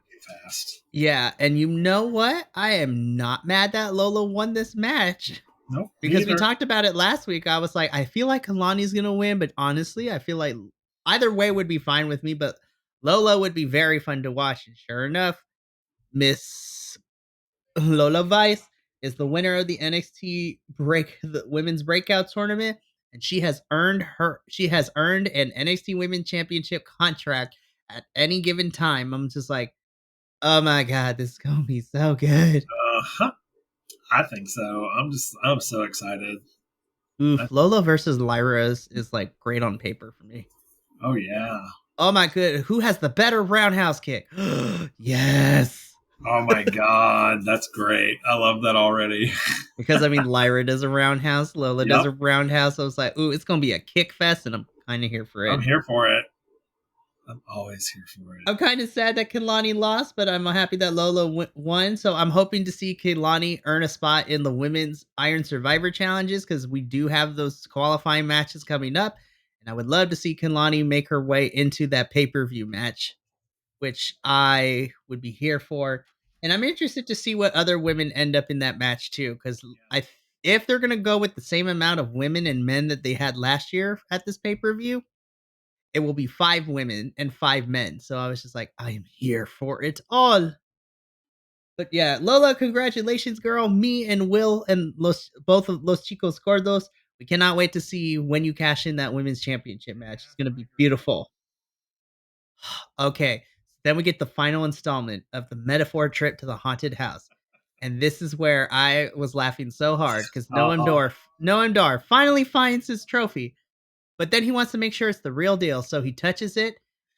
fast. yeah, and you know what? I am not mad that Lola won this match. Nope, Because we neither. talked about it last week. I was like, I feel like Kalani's gonna win, but honestly, I feel like either way would be fine with me. But Lola would be very fun to watch. And sure enough, Miss Lola Vice is the winner of the the women's breakout tournament, and she has earned an NXT Women's Championship contract at any given time. I'm just like, oh my god, this is gonna be so good. Uh-huh. I think so. I'm so excited. Oof, Lola versus Lyra is like great on paper for me. Oh yeah. Oh my good, who has the better roundhouse kick? Yes. Oh my god, that's great. I love that already. Because I mean Lyra does a roundhouse, Lola does Yep, a roundhouse. I was like, ooh, it's gonna be a kick fest, and I'm kind of here for I'm it. here for it. I'm always here for it. I'm kind of sad that Kehlani lost, but I'm happy that Lola won. So I'm hoping to see Kehlani earn a spot in the women's Iron Survivor challenges because we do have those qualifying matches coming up. And I would love to see Kehlani make her way into that pay per view match, which I would be here for. And I'm interested to see what other women end up in that match too, because if they're gonna go with the same amount of women and men that they had last year at this pay per view, it will be 5 women and 5 men. So I was just like, I am here for it all. But yeah, Lola, congratulations, girl. Me and Will and both of Los Chicos Gordos. We cannot wait to see when you cash in that women's championship match. It's gonna be beautiful. Okay, then we get the final installment of the metaphor trip to the haunted house. And this is where I was laughing so hard because Oh, Noam Dar finally finds his trophy. But then he wants to make sure it's the real deal, so he touches it.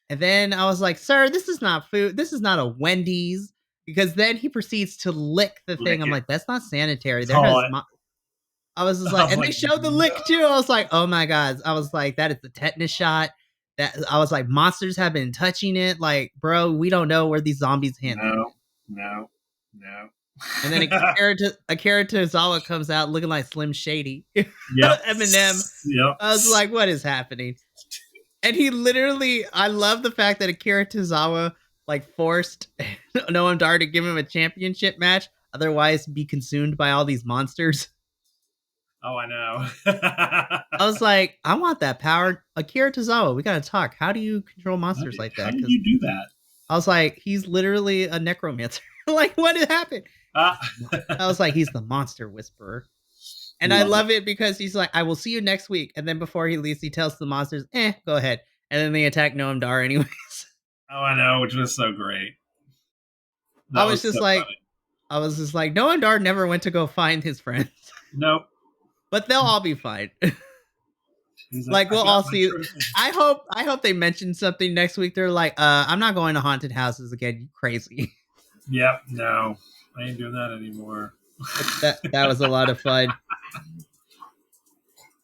And then I was like, "Sir, this is not food. This is not a Wendy's." Because then he proceeds to lick the thing. lick I'm it. like, "That's not sanitary." There Oh, has I was just like, I'm and they like, showed the lick too. I was like, "Oh my god!" I was like, "That is the tetanus shot." That I was like, monsters have been touching it. Like, bro, we don't know where these zombies' hands have no, been. no, no. And then Akira Tozawa comes out looking like Slim Shady, Yep, Eminem. yep. I was like, "What is happening?" And he literally, I love the fact that Akira Tozawa like forced Noam Dar to give him a championship match, otherwise be consumed by all these monsters. Oh, I know. I was like, I want that power. Akira Tozawa, we gotta talk. How do you control monsters like How that? did Because you do that? I was like, he's literally a necromancer. Like, what happened? Uh, I was like, he's the monster whisperer. And I love it. love it because he's like, I will see you next week. And then before he leaves, he tells the monsters, go ahead. And then they attack Noam Dar anyways. Oh, I know, which was so great. I That was was just so like, funny. Noam Dar never went to go find his friends. Nope. But they'll all be fine. He's like, Like I we'll got all my see. trophy. I hope they mention something next week. They're like, I'm not going to haunted houses again, you crazy. Yep. No, I ain't doing that anymore. But that was a lot of fun.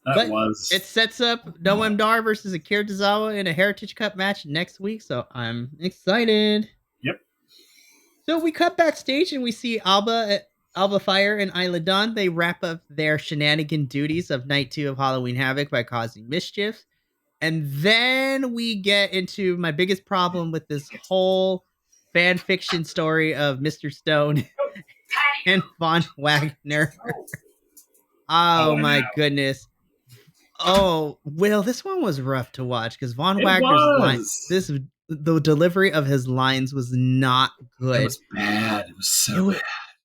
That But was. it sets up Noam Dar versus Akira Tozawa in a Heritage Cup match next week, so I'm excited. Yep. So we cut backstage and we see Alba Fire and Isla Dawn. They wrap up their shenanigan duties of night 2 of Halloween Havoc by causing mischief. And then we get into my biggest problem with this whole fan fiction story of Mr. Stone and Von Wagner. Oh, Oh I my know. goodness. Oh, Will, this one was rough to watch because Von It Wagner's line, was. the delivery of his lines was not It good. was bad. It was It so was, bad.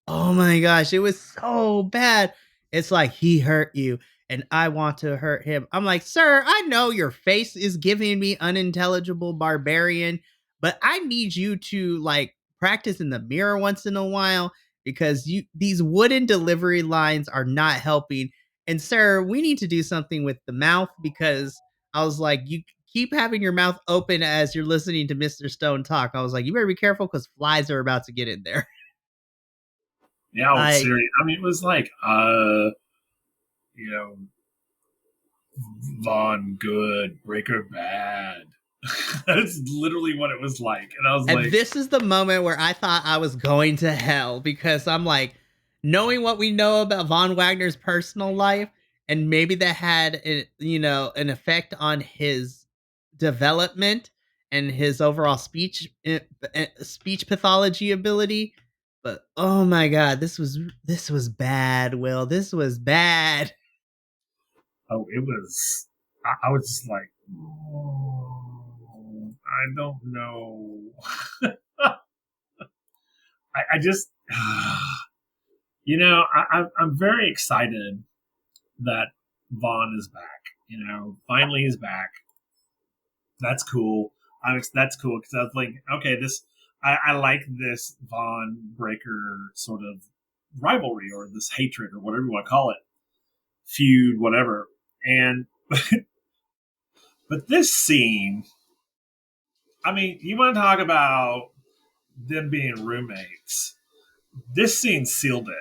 oh my gosh, it was so bad. It's like he hurt you and I want to hurt him. I'm like, sir, I know your face is giving me unintelligible barbarian, but I need you to like practice in the mirror once in a while because these wooden delivery lines are not helping. And sir, we need to do something with the mouth because I was like, you keep having your mouth open as you're listening to Mr. Stone talk. I was like, you better be careful because flies are about to get in there. Yeah, oh, I serious. I mean, it was like, you know, Von Good, Breaker Bad. That's literally what it was like. And I was And like, this is the moment where I thought I was going to hell because I'm like, knowing what we know about Von Wagner's personal life, and maybe that had an effect on his development and his overall speech pathology ability. But oh my god, this was bad, Will. This was bad. oh, it was, I was just like, oh, I don't know. I just, I'm very excited that Vaughn is back. Finally he's back. That's cool. That's cool because I was like, okay, I like this Vaughn Breaker sort of rivalry or this hatred or whatever you want to call it, feud, whatever. And but this scene, I mean, you want to talk about them being roommates? This scene sealed it.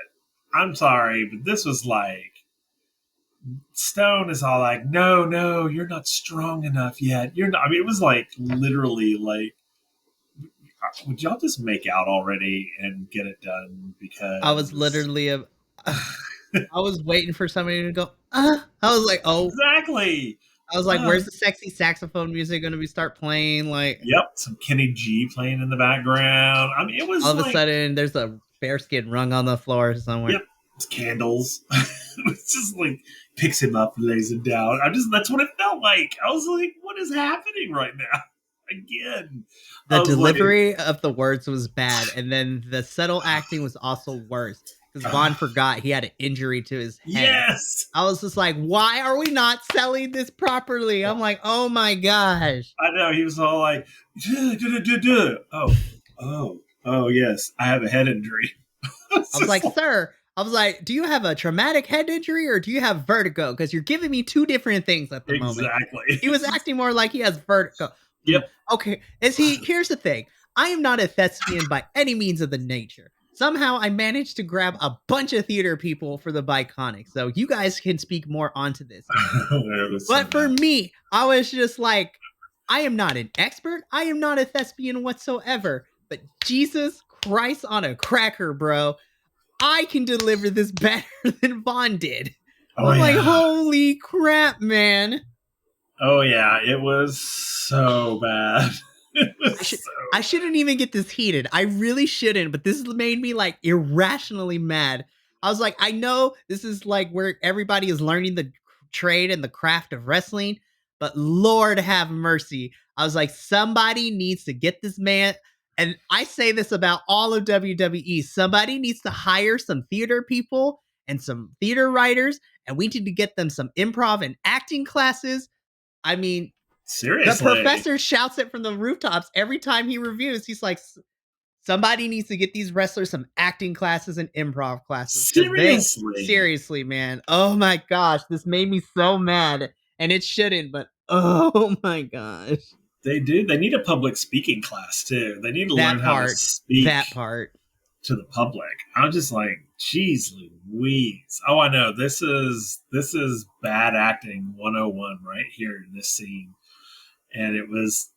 I'm sorry, but this was like Stone is all like, no, no, you're not strong enough yet. You're not. I mean, it was like literally like, would y'all just make out already and get it done? I was Because literally I was waiting for somebody to go. I was like, oh, exactly. I was like, where's the sexy saxophone music going to be start playing? Like, Yep, some Kenny G playing in the background. I mean, it was all of a like, sudden, there's a bearskin rung on the floor somewhere. yep, it's candles. It's just like picks him up, lays him down. That's what it felt like. I was like, what is happening right now? Again, The I was like, delivery of the words was bad, and then the subtle acting was also worse because Vaughn forgot he had an injury to his head. yes. I was just like, why are we not selling this properly? I'm like, oh my gosh. I know he was all like, duh, duh, duh, duh, duh. Oh, yes, I have a head injury. I was like, sir, I was like, do you have a traumatic head injury or do you have vertigo? Because you're giving me two different things at the moment. Exactly. He was acting more like he has vertigo. Yep. Okay. Here's the thing. I am not a thespian by any means of the nature. Somehow I managed to grab a bunch of theater people for the Biconic. So you guys can speak more onto this. But for me, I was just like, I am not an expert. I am not a thespian whatsoever. But Jesus Christ on a cracker, bro. I can deliver this better than Vaughn did. I'm like, holy crap, man. Oh yeah, it was so bad. I shouldn't even get this heated. I really shouldn't, but this made me like irrationally mad. I was like, I know this is like where everybody is learning the trade and the craft of wrestling, but Lord have mercy. I was like, somebody needs to get this man And I say this about all of WWE. Somebody needs to hire some theater people and some theater writers, and we need to get them some improv and acting classes. I mean, the Seriously. professor shouts it from the rooftops every time he reviews. He's like, somebody needs to get these wrestlers some acting classes and improv classes because they Seriously. seriously, man. Oh my gosh, this made me so mad, and it shouldn't, but oh my gosh, They do. They need a public speaking class too. They need to learn that how to part, that speak part. to the public. I'm just like, geez Louise. Oh, I know. This is bad acting 101 right here in this scene. And it was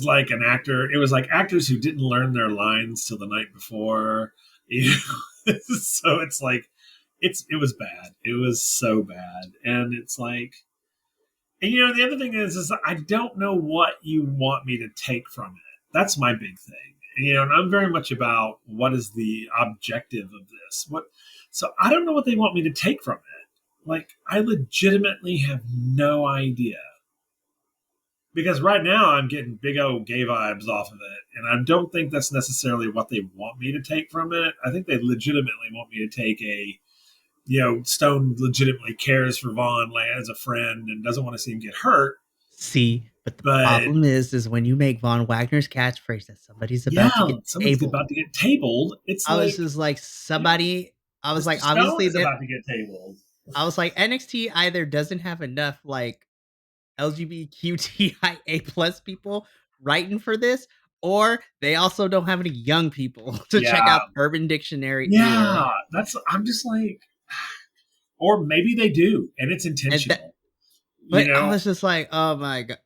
like an actor. It was like actors who didn't learn their lines till the night before. So it's like it was bad. It was so bad. And it's like, and the other thing is I don't know what you want me to take from it. That's my big thing. And I'm very much about what is the objective of this. So I don't know what they want me to take from it. Like, I legitimately have no idea. Because right now I'm getting big old gay vibes off of it. And I don't think that's necessarily what they want me to take from it. I think they legitimately want me to take Stone legitimately cares for Vaughn like, as a friend and doesn't want to see him get hurt. See, but the But problem is when you make Von Wagner's catchphrase that somebody's about to get somebody's tabled. about to get tabled. It's I like, was just like, somebody. I was Mr. like, Stone obviously is that. about to get tabled. I was like, NXT either doesn't have enough like LGBTQIA plus people writing for this, or they also don't have any young people to check Yeah, out Urban Dictionary either. yeah. I'm just like, or maybe they do, and it's And that, intentional. but I was just like, oh my god,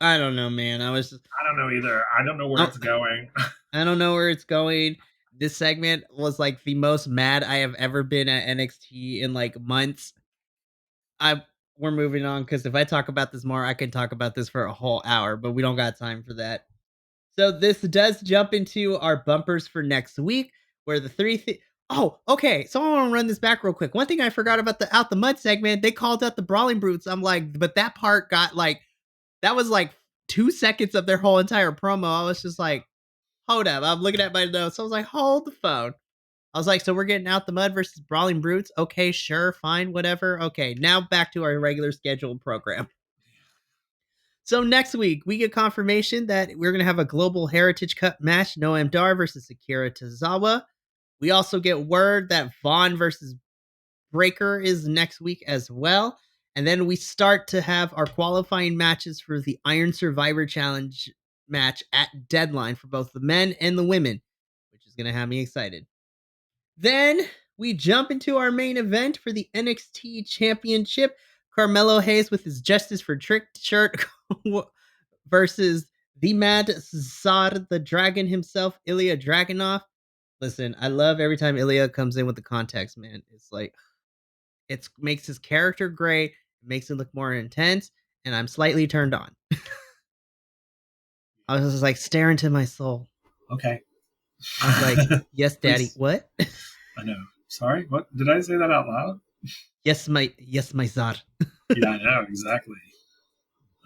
I don't know, man. I was just, I don't know either. I don't know where I, it's going. I don't know where it's going. This segment was like the most mad I have ever been at NXT in like months. I We're moving on because if I talk about this more, I can talk about this for a whole hour, but we don't got time for that. So this does jump into our bumpers for next week, where the oh, okay. So I want to run this back real quick. One thing I forgot about the out the mud segment, they called out the brawling brutes. I'm like, but that part got like that was like 2 seconds of their whole entire promo. I was just like, hold up. I'm looking at my notes. I was like, hold the phone. I was like, so we're getting out the mud versus brawling brutes. Okay, sure, fine, whatever. Okay, now back to our regular scheduled program. So next week, we get confirmation that we're going to have a Global Heritage Cup match, Noam Dar versus Akira Tozawa. We also get word that Vaughn versus Breaker is next week as well. And then we start to have our qualifying matches for the Iron Survivor Challenge match at Deadline for both the men and the women, which is going to have me excited. Then we jump into our main event for the NXT Championship. Carmelo Hayes with his Justice for Trick shirt versus the Mad Czar, the Dragon himself, Ilya Dragunov. Listen, I love every time Ilya comes in with the context, man. It's like it makes his character great, it makes him look more intense, and I'm slightly turned on. I was just like staring to my soul. Okay. I was like, yes, daddy. Please. What? I know. Sorry. What did I say that out loud? Yes, my Czar. Yeah, I know exactly.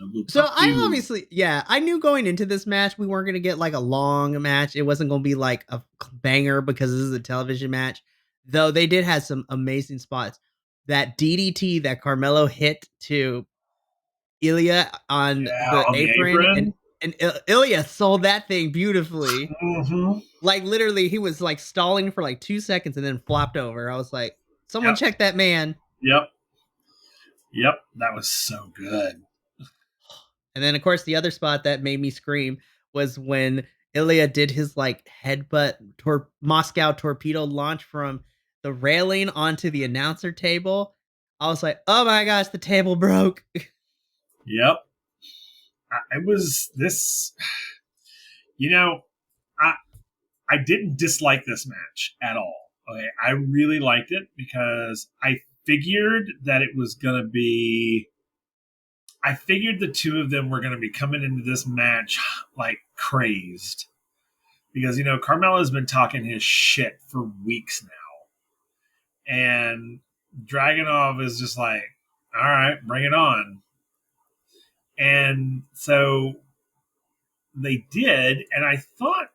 I will So pop I you. obviously, yeah, I knew going into this match we weren't going to get like a long match. It wasn't going to be like a banger because this is a television match. Though they did have some amazing spots. That DDT that Carmelo hit to Ilya on Yeah, the on the apron, apron. and Ilya sold that thing beautifully. Mm-hmm. Like literally, he was like stalling for like 2 seconds and then flopped over. I was like, someone Yep. check that man. Yep. Yep. That was so good. And then, of course, the other spot that made me scream was when Ilya did his like headbutt Moscow torpedo launch from the railing onto the announcer table. I was like, oh my gosh, the table broke. Yep. I was this. You know, I I didn't dislike this match at all. Okay, I really liked it because I figured that it was gonna be. I figured the two of them were gonna be coming into this match like crazed because Carmelo's been talking his shit for weeks now, and Dragonov is just like, all right, bring it on. And so they did, and I thought,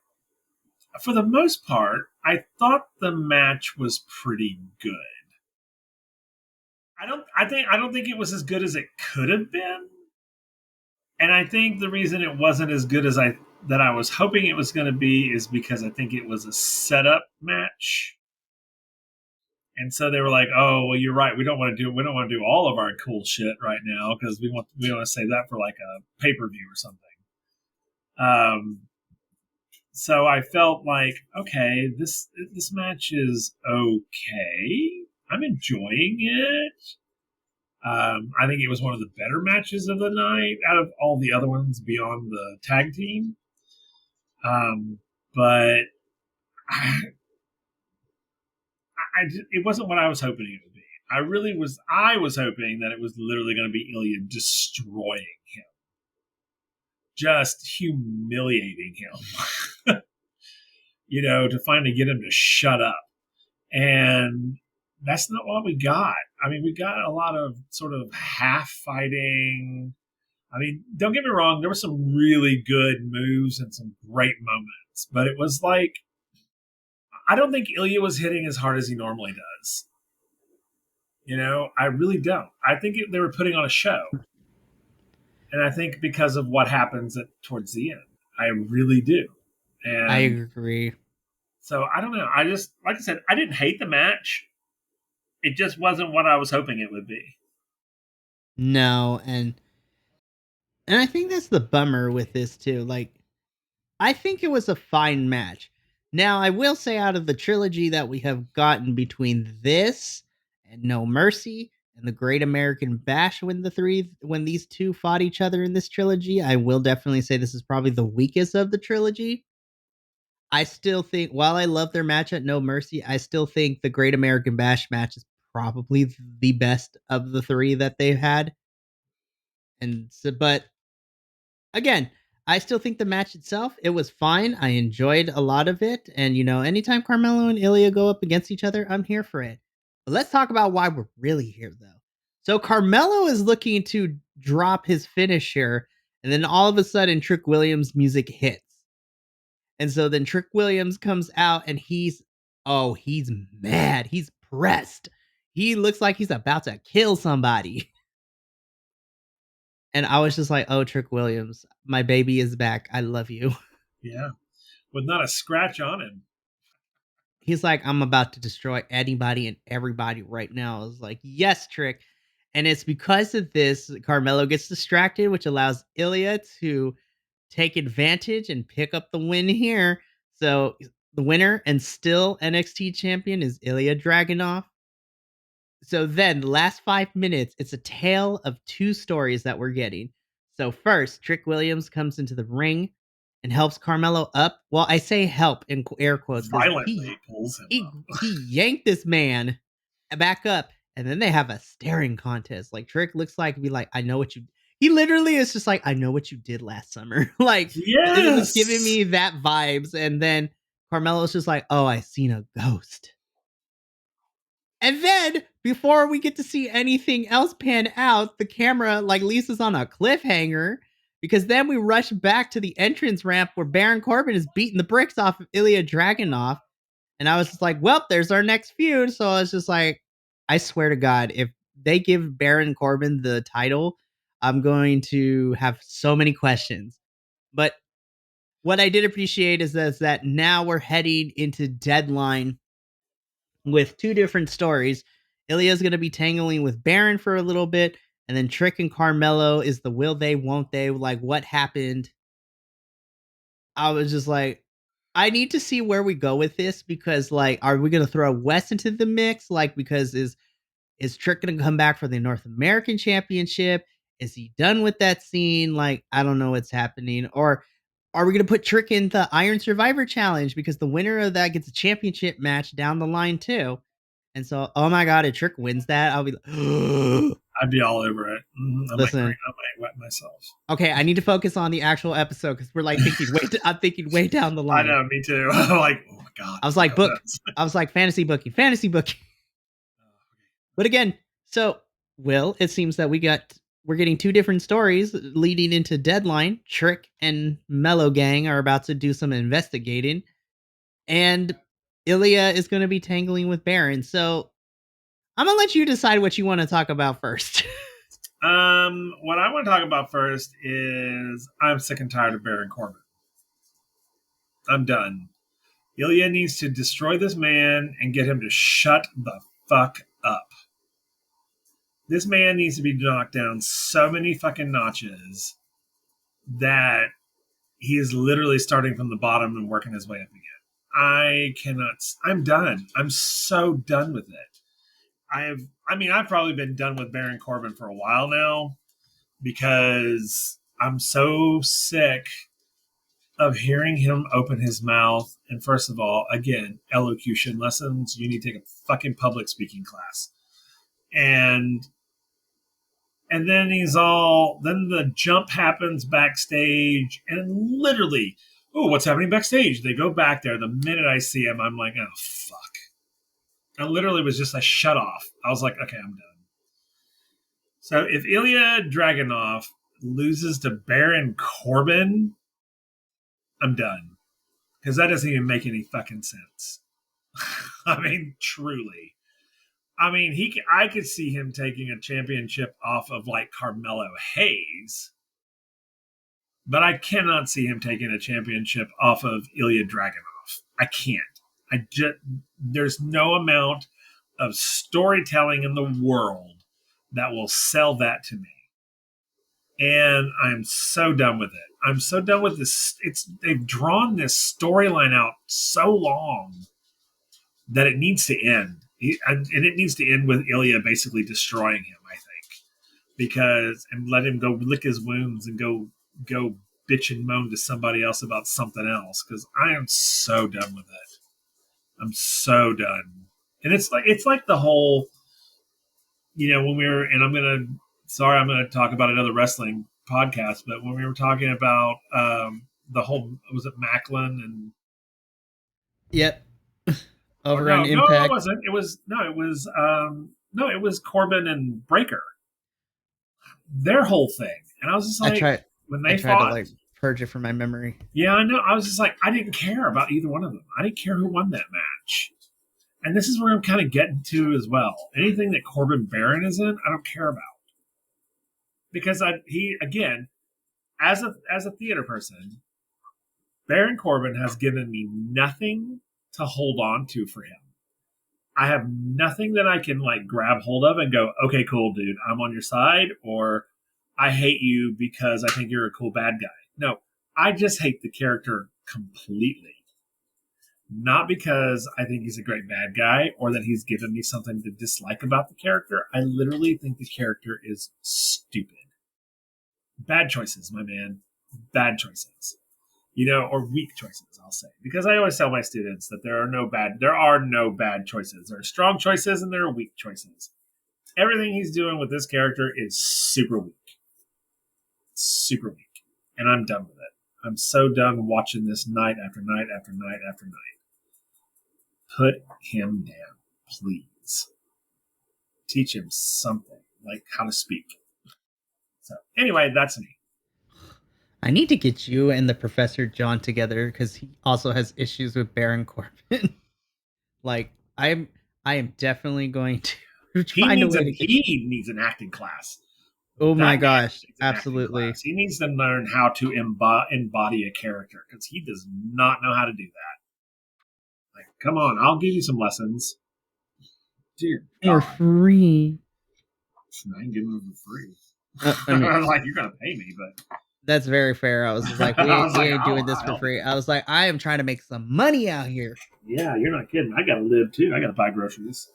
for the most part, I thought the match was pretty good. I don't think it was as good as it could have been. And I think the reason it wasn't as good as I was hoping it was going to be is because I think it was a setup match. And so they were like, "Oh, well, you're right. We don't want to do all of our cool shit right now because we want to save that for like a pay-per-view or something." So I felt like, okay, this match is okay. I'm enjoying it. I think it was one of the better matches of the night out of all the other ones beyond the tag team. But it wasn't what I was hoping it would be. I was hoping that it was literally going to be Ilya destroying him, just humiliating him, to finally get him to shut up. And that's not what we got. I mean, we got a lot of sort of half fighting. I mean, don't get me wrong, there were some really good moves and some great moments, but it was like, I don't think Ilya was hitting as hard as he normally does. I really don't. I think they were putting on a show. And I think because of what happens towards the end. I really do. And I agree. So I don't know. I just, like I said, I didn't hate the match. It just wasn't what I was hoping it would be. No, and I think that's the bummer with this too. Like, I think it was a fine match. Now, I will say, out of the trilogy that we have gotten between this and No Mercy and the Great American Bash, when these two fought each other in this trilogy, I will definitely say this is probably the weakest of the trilogy. I still think, while I love their match at No Mercy, I still think the Great American Bash match is probably the best of the three that they've had. And so, but again, I still think the match itself, it was fine. I enjoyed a lot of it. And, anytime Carmelo and Ilya go up against each other, I'm here for it. But let's talk about why we're really here, though. So Carmelo is looking to drop his finisher, and then all of a sudden, Trick Williams' music hits. And so then Trick Williams comes out, and he's mad. He's pressed. He looks like he's about to kill somebody. And I was just like, "Oh, Trick Williams, my baby is back. I love you." Yeah. With not a scratch on him. He's like, "I'm about to destroy anybody and everybody right now." I was like, "Yes, Trick." And it's because of this, Carmelo gets distracted, which allows Ilya to take advantage and pick up the win here. So the winner and still NXT champion is Ilya Dragunov. So then the last 5 minutes, it's a tale of two stories that we're getting. So first, Trick Williams comes into the ring and helps Carmelo up. Well, I say help in air quotes. Violently pulls him up. He yanked this man back up, and then they have a staring contest. Like, Trick looks like, I know what you. He literally is just like, I know what you did last summer. Like, yes! It was giving me that vibes. And then Carmelo's just like, oh, I seen a ghost. And then, before we get to see anything else pan out, the camera leaves us on a cliffhanger, because then we rush back to the entrance ramp where Baron Corbin is beating the bricks off of Ilya Dragunov. And I was just like, well, there's our next feud. So I was just like, I swear to God, if they give Baron Corbin the title, I'm going to have so many questions. But what I did appreciate is that now we're heading into Deadline with two different stories. Ilya's going to be tangling with Baron for a little bit, and then Trick and Carmelo is the will they, won't they, like what happened. I was just like, I need to see where we go with this, because are we going to throw Wes into the mix? Because is Trick going to come back for the North American Championship? Is he done with that scene? I don't know what's happening. Or are we going to put Trick in the Iron Survivor Challenge, because the winner of that gets a championship match down the line too? And so, oh my God, if Trick wins that, I'll be I'd be all over it. Listen, I might wet myself. Okay, I need to focus on the actual episode, because we're thinking I'm thinking way down the line. I know, me too. I'm like, oh my God. I was like, I was like, fantasy booking. But again, so Will, it seems that we got we're getting two different stories leading into Deadline. Trick and Mellow Gang are about to do some investigating, and Ilya is going to be tangling with Baron. So I'm gonna let you decide what you want to talk about first. What I want to talk about first is I'm sick and tired of Baron Corbin. I'm done. Ilya needs to destroy this man and get him to shut the fuck up. This man needs to be knocked down so many fucking notches that he is literally starting from the bottom and working his way up again. I'm done. I'm so done with it. I've probably been done with Baron Corbin for a while now because I'm so sick of hearing him open his mouth. And first of all, again, elocution lessons. You need to take a fucking public speaking class. And then then the jump happens backstage and literally, oh, what's happening backstage? They go back there. The minute I see him, I'm like, oh, fuck. I literally was just a shut off. I was like, okay, I'm done. So if Ilya Dragunov loses to Baron Corbin, I'm done. Because that doesn't even make any fucking sense. I mean, truly. I mean, I could see him taking a championship off of like Carmelo Hayes, but I cannot see him taking a championship off of Ilya Dragunov. I can't. There's no amount of storytelling in the world that will sell that to me. And I'm so done with it. I'm so done with this. They've drawn this storyline out so long that it needs to end. And it needs to end with Ilya basically destroying him, I think. And let him go lick his wounds and go bitch and moan to somebody else about something else. Because I am so done with it. I'm so done. And it's like the whole, when we were, and I'm going to talk about another wrestling podcast, but when we were talking about the whole, was it Macklin and. Yep. Over on Impact. No, it wasn't. It was Corbin and Breaker. Their whole thing. And I was just like, when they fought. To purge it from my memory. Yeah, I know. I was just like, I didn't care about either one of them. I didn't care who won that match. And this is where I'm kind of getting to as well. Anything that Corbin Baron is in, I don't care about. Because as a theater person, Baron Corbin has given me nothing to hold on to for him. I have nothing that I can like grab hold of and go, okay, cool, dude, I'm on your side, or I hate you because I think you're a cool bad guy. No, I just hate the character completely. Not because I think he's a great bad guy or that he's given me something to dislike about the character. I literally think the character is stupid. Bad choices, my man. Bad choices. Or weak choices, I'll say. Because I always tell my students that there are no bad choices. There are strong choices and there are weak choices. Everything he's doing with this character is super weak. Super weak. And I'm done with it. I'm so done watching this night after night after night after night. Put him down, please. Teach him something, like how to speak. So, anyway, that's me. I need to get you and the Professor John together because he also has issues with Baron Corbin. Like, I am definitely going to find a way to get he needs an acting class. Oh my gosh, absolutely. He needs to learn how to embody a character because he does not know how to do that. Like, come on, I'll give you some lessons. Dear God. For free. I can give them for free. Like, you're going to pay me, but... That's very fair. I was like, we ain't doing this for free. I was like, I am trying to make some money out here. Yeah, you're not kidding. I got to live, too. I got to buy groceries.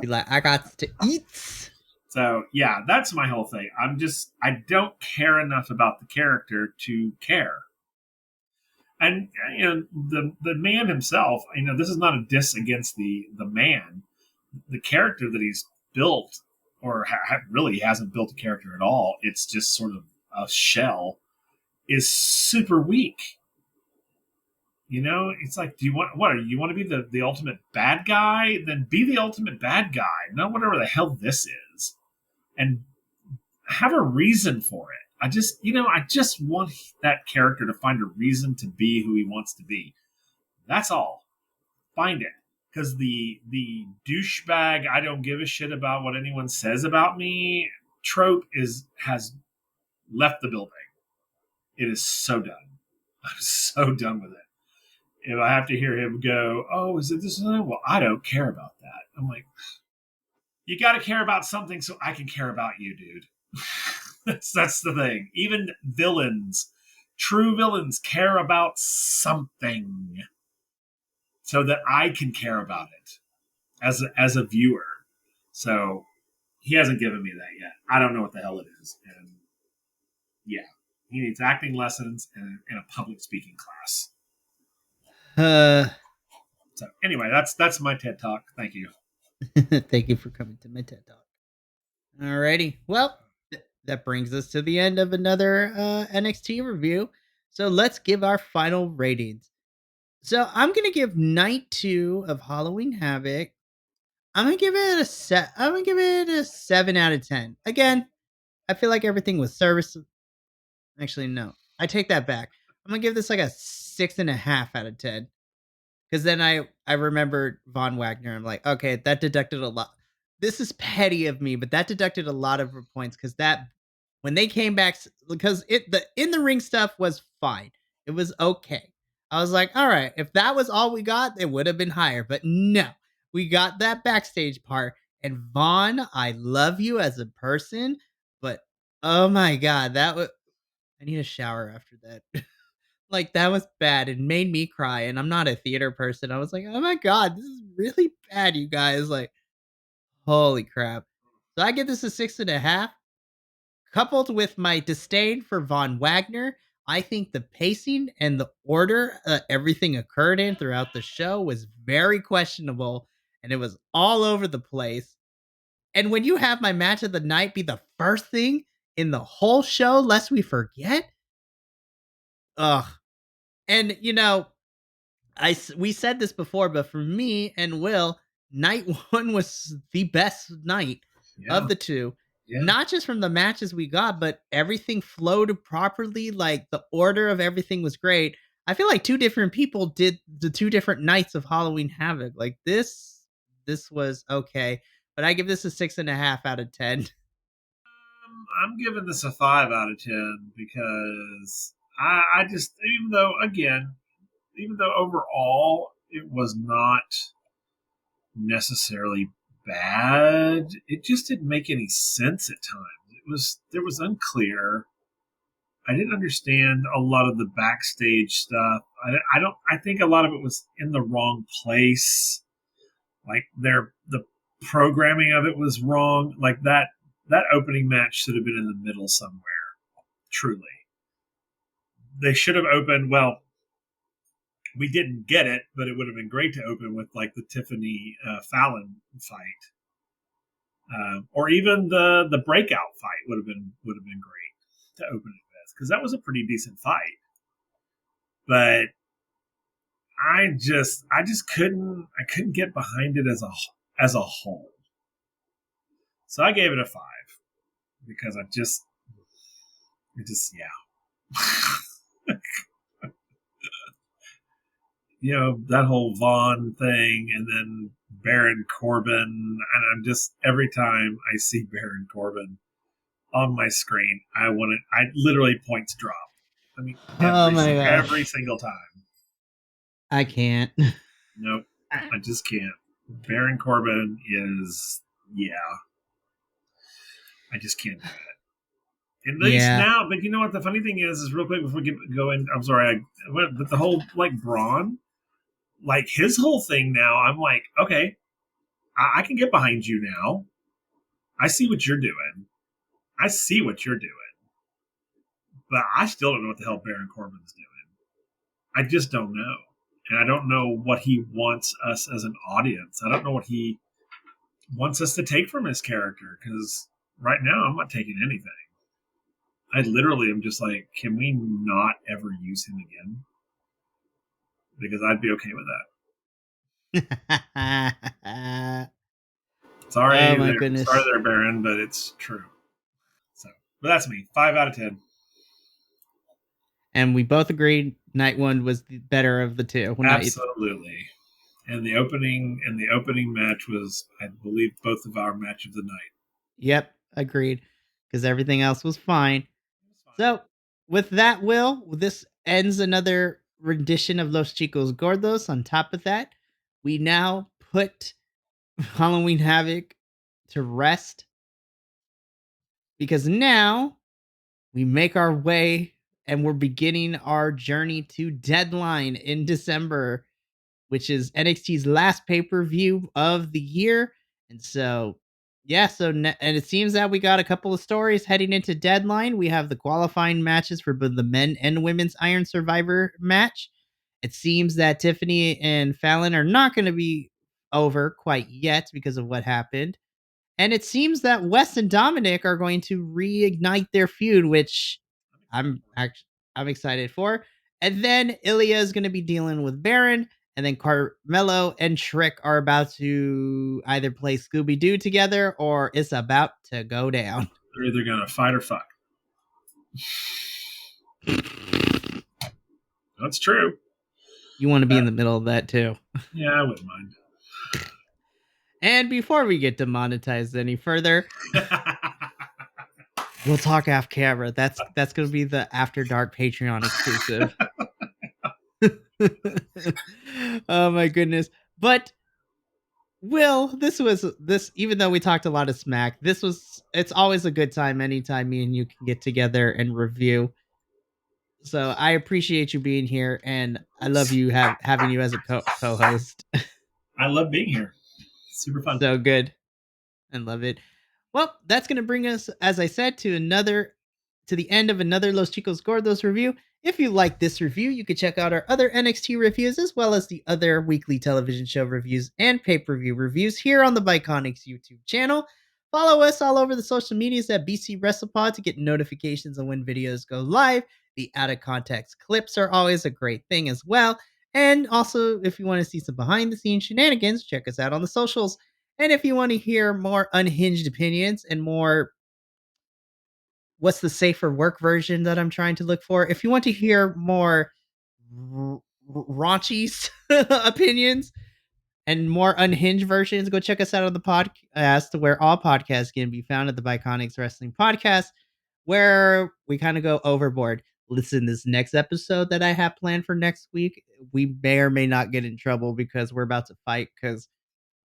Be like, I got to eat. So, yeah, that's my whole thing. I don't care enough about the character to care. And, the man himself, this is not a diss against the man. The character that he's built, or really hasn't built a character at all, it's just sort of a shell, is super weak. It's like, do you want to be the ultimate bad guy? Then be the ultimate bad guy. Not whatever the hell this is. And have a reason for it. I just want that character to find a reason to be who he wants to be. That's all. Find it. Because the douchebag, I don't give a shit about what anyone says about me trope has left the building. It is so done. I'm so done with it. If I have to hear him go, "Oh, is it this?" Well, I don't care about that. I'm like, you got to care about something so I can care about you, dude. that's the thing. Even villains, true villains, care about something so that I can care about it as a viewer. So he hasn't given me that yet. I don't know what the hell it is, and yeah, he needs acting lessons and a public speaking class. Uh, So anyway, that's my TED talk. Thank you. Thank you for coming to my TED Talk. Alrighty. Well, that brings us to the end of another NXT review. So let's give our final ratings. So I'm gonna give night 2 of Halloween Havoc. I'm gonna give it a set. I'm gonna give it a 7 out of 10. Again, I feel like everything was service. Actually, no, I take that back. I'm gonna give this like a 6.5 out of 10. Because then I remembered Von Wagner. I'm like, okay, that deducted a lot. This is petty of me, but that deducted a lot of points because that when they came back, because the in the ring stuff was fine. It was okay. I was like, all right, if that was all we got, it would have been higher. But no, we got that backstage part. And Vaughn, I love you as a person, but oh my god, that was I need a shower after that. Like, that was bad. It made me cry, and I'm not a theater person. I was like, "Oh my god, this is really bad, you guys." Like, holy crap. So I give this a 6.5. Coupled with my disdain for Von Wagner, I think the pacing and the order everything occurred in throughout the show was very questionable, and it was all over the place. And when you have my match of the night be the first thing in the whole show, lest we forget, ugh. And, we said this before, but for me and Will, night 1 was the best night of Yeah, the 2. yeah. Not just from the matches we got, but everything flowed properly, like, the order of everything was great. I feel like 2 different people did the 2 different nights of Halloween Havoc. Like, this was okay, but I give this a 6.5 out of 10. I'm giving this a 5 out of 10 because I just even though overall it was not necessarily bad, it just didn't make any sense at times. There was unclear. I didn't understand a lot of the backstage stuff. I don't. I think a lot of it was in the wrong place. Like the programming of it was wrong. Like that opening match should have been in the middle somewhere. Truly, they should have opened. Well, we didn't get it, but it would have been great to open with like the Tiffany Fallon fight, or even the breakout fight would have been great to open it with because that was a pretty decent fight. But I just couldn't get behind it as a whole. So I gave it a 5 because yeah. That whole Vaughn thing and then Baron Corbin, and I'm just every time I see Baron Corbin on my screen, I literally points drop. I mean, Oh my every gosh. single time. I can't. Nope, I just can't. Baron Corbin is, yeah, I just can't do it. At least Yeah. now, but you know what? The funny thing is real quick before we go in. I'm sorry, but the whole like Braun, like his whole thing now. I'm like, okay, I can get behind you now. I see what you're doing. I see what you're doing, but I still don't know what the hell Baron Corbin's doing. I just don't know. And I don't know what he wants us as an audience. I don't know what he wants us to take from his character because right now I'm not taking anything. I literally am just like, can we not ever use him again? Because I'd be okay with that. Oh my Sorry goodness. there, Baron, but it's true. So But that's me. 5 out of 10. And we both agreed night one was the better of the two. Absolutely. And the opening match was, I believe, both of our match of the night. Yep, agreed. Because everything else was fine. So, with that, Will, this ends another rendition of Los Chicos Gordos. On top of that, we now put Halloween Havoc to rest because now we make our way and we're beginning our journey to Deadline in December, which is NXT's last pay per view of the year. And so, yeah, and it seems that we got a couple of stories heading into Deadline. We have the qualifying matches for both the men and women's Iron Survivor match. It seems that Tiffany and Fallon are not going to be over quite yet because of what happened. And it seems that Wes and Dominic are going to reignite their feud, which I'm excited for. And then Ilya is going to be dealing with Baron, and then Carmelo and Trick are about to either play Scooby Doo together, or it's about to go down. They're either gonna fight or fuck. That's true. You want to be in the middle of that too. Yeah, I wouldn't mind. And before we get demonetized any further, we'll talk off camera. That's going to be the After Dark Patreon exclusive. Oh my goodness. But Will, even though we talked a lot of smack, it's always a good time anytime me and you can get together and review. So I appreciate you being here, and I love you having you as a co-host. I love being here. Super fun. So good. I love it. Well, that's going to bring us, as I said, to the end of another Los Chicos Gordos review. If you like this review, you can check out our other NXT reviews, as well as the other weekly television show reviews and pay-per-view reviews here on the Biconics YouTube channel. Follow us all over the social medias at BC WrestlePod to get notifications on when videos go live. The out of context clips are always a great thing as well. And also, if you want to see some behind the scenes shenanigans, check us out on the socials. And if you want to hear more unhinged opinions and more, what's the safer work version that I'm trying to look for? If you want to hear more raunchy opinions and more unhinged versions, go check us out on the podcast where all podcasts can be found at the Biconics Wrestling Podcast, where we kind of go overboard. Listen, this next episode that I have planned for next week, we may or may not get in trouble because we're about to fight, because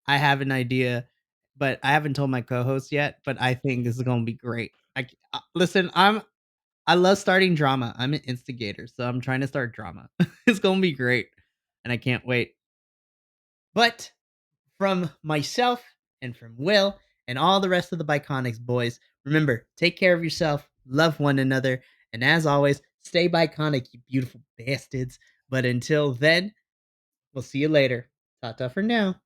I have an idea, but I haven't told my co-host yet, but I think this is going to be great. Listen, I love starting drama. I'm an instigator, so I'm trying to start drama. It's going to be great, and I can't wait. But from myself and from Will and all the rest of the Biconics boys, remember, take care of yourself, love one another, and as always, stay Biconic, you beautiful bastards. But until then, we'll see you later. Ta-ta for now.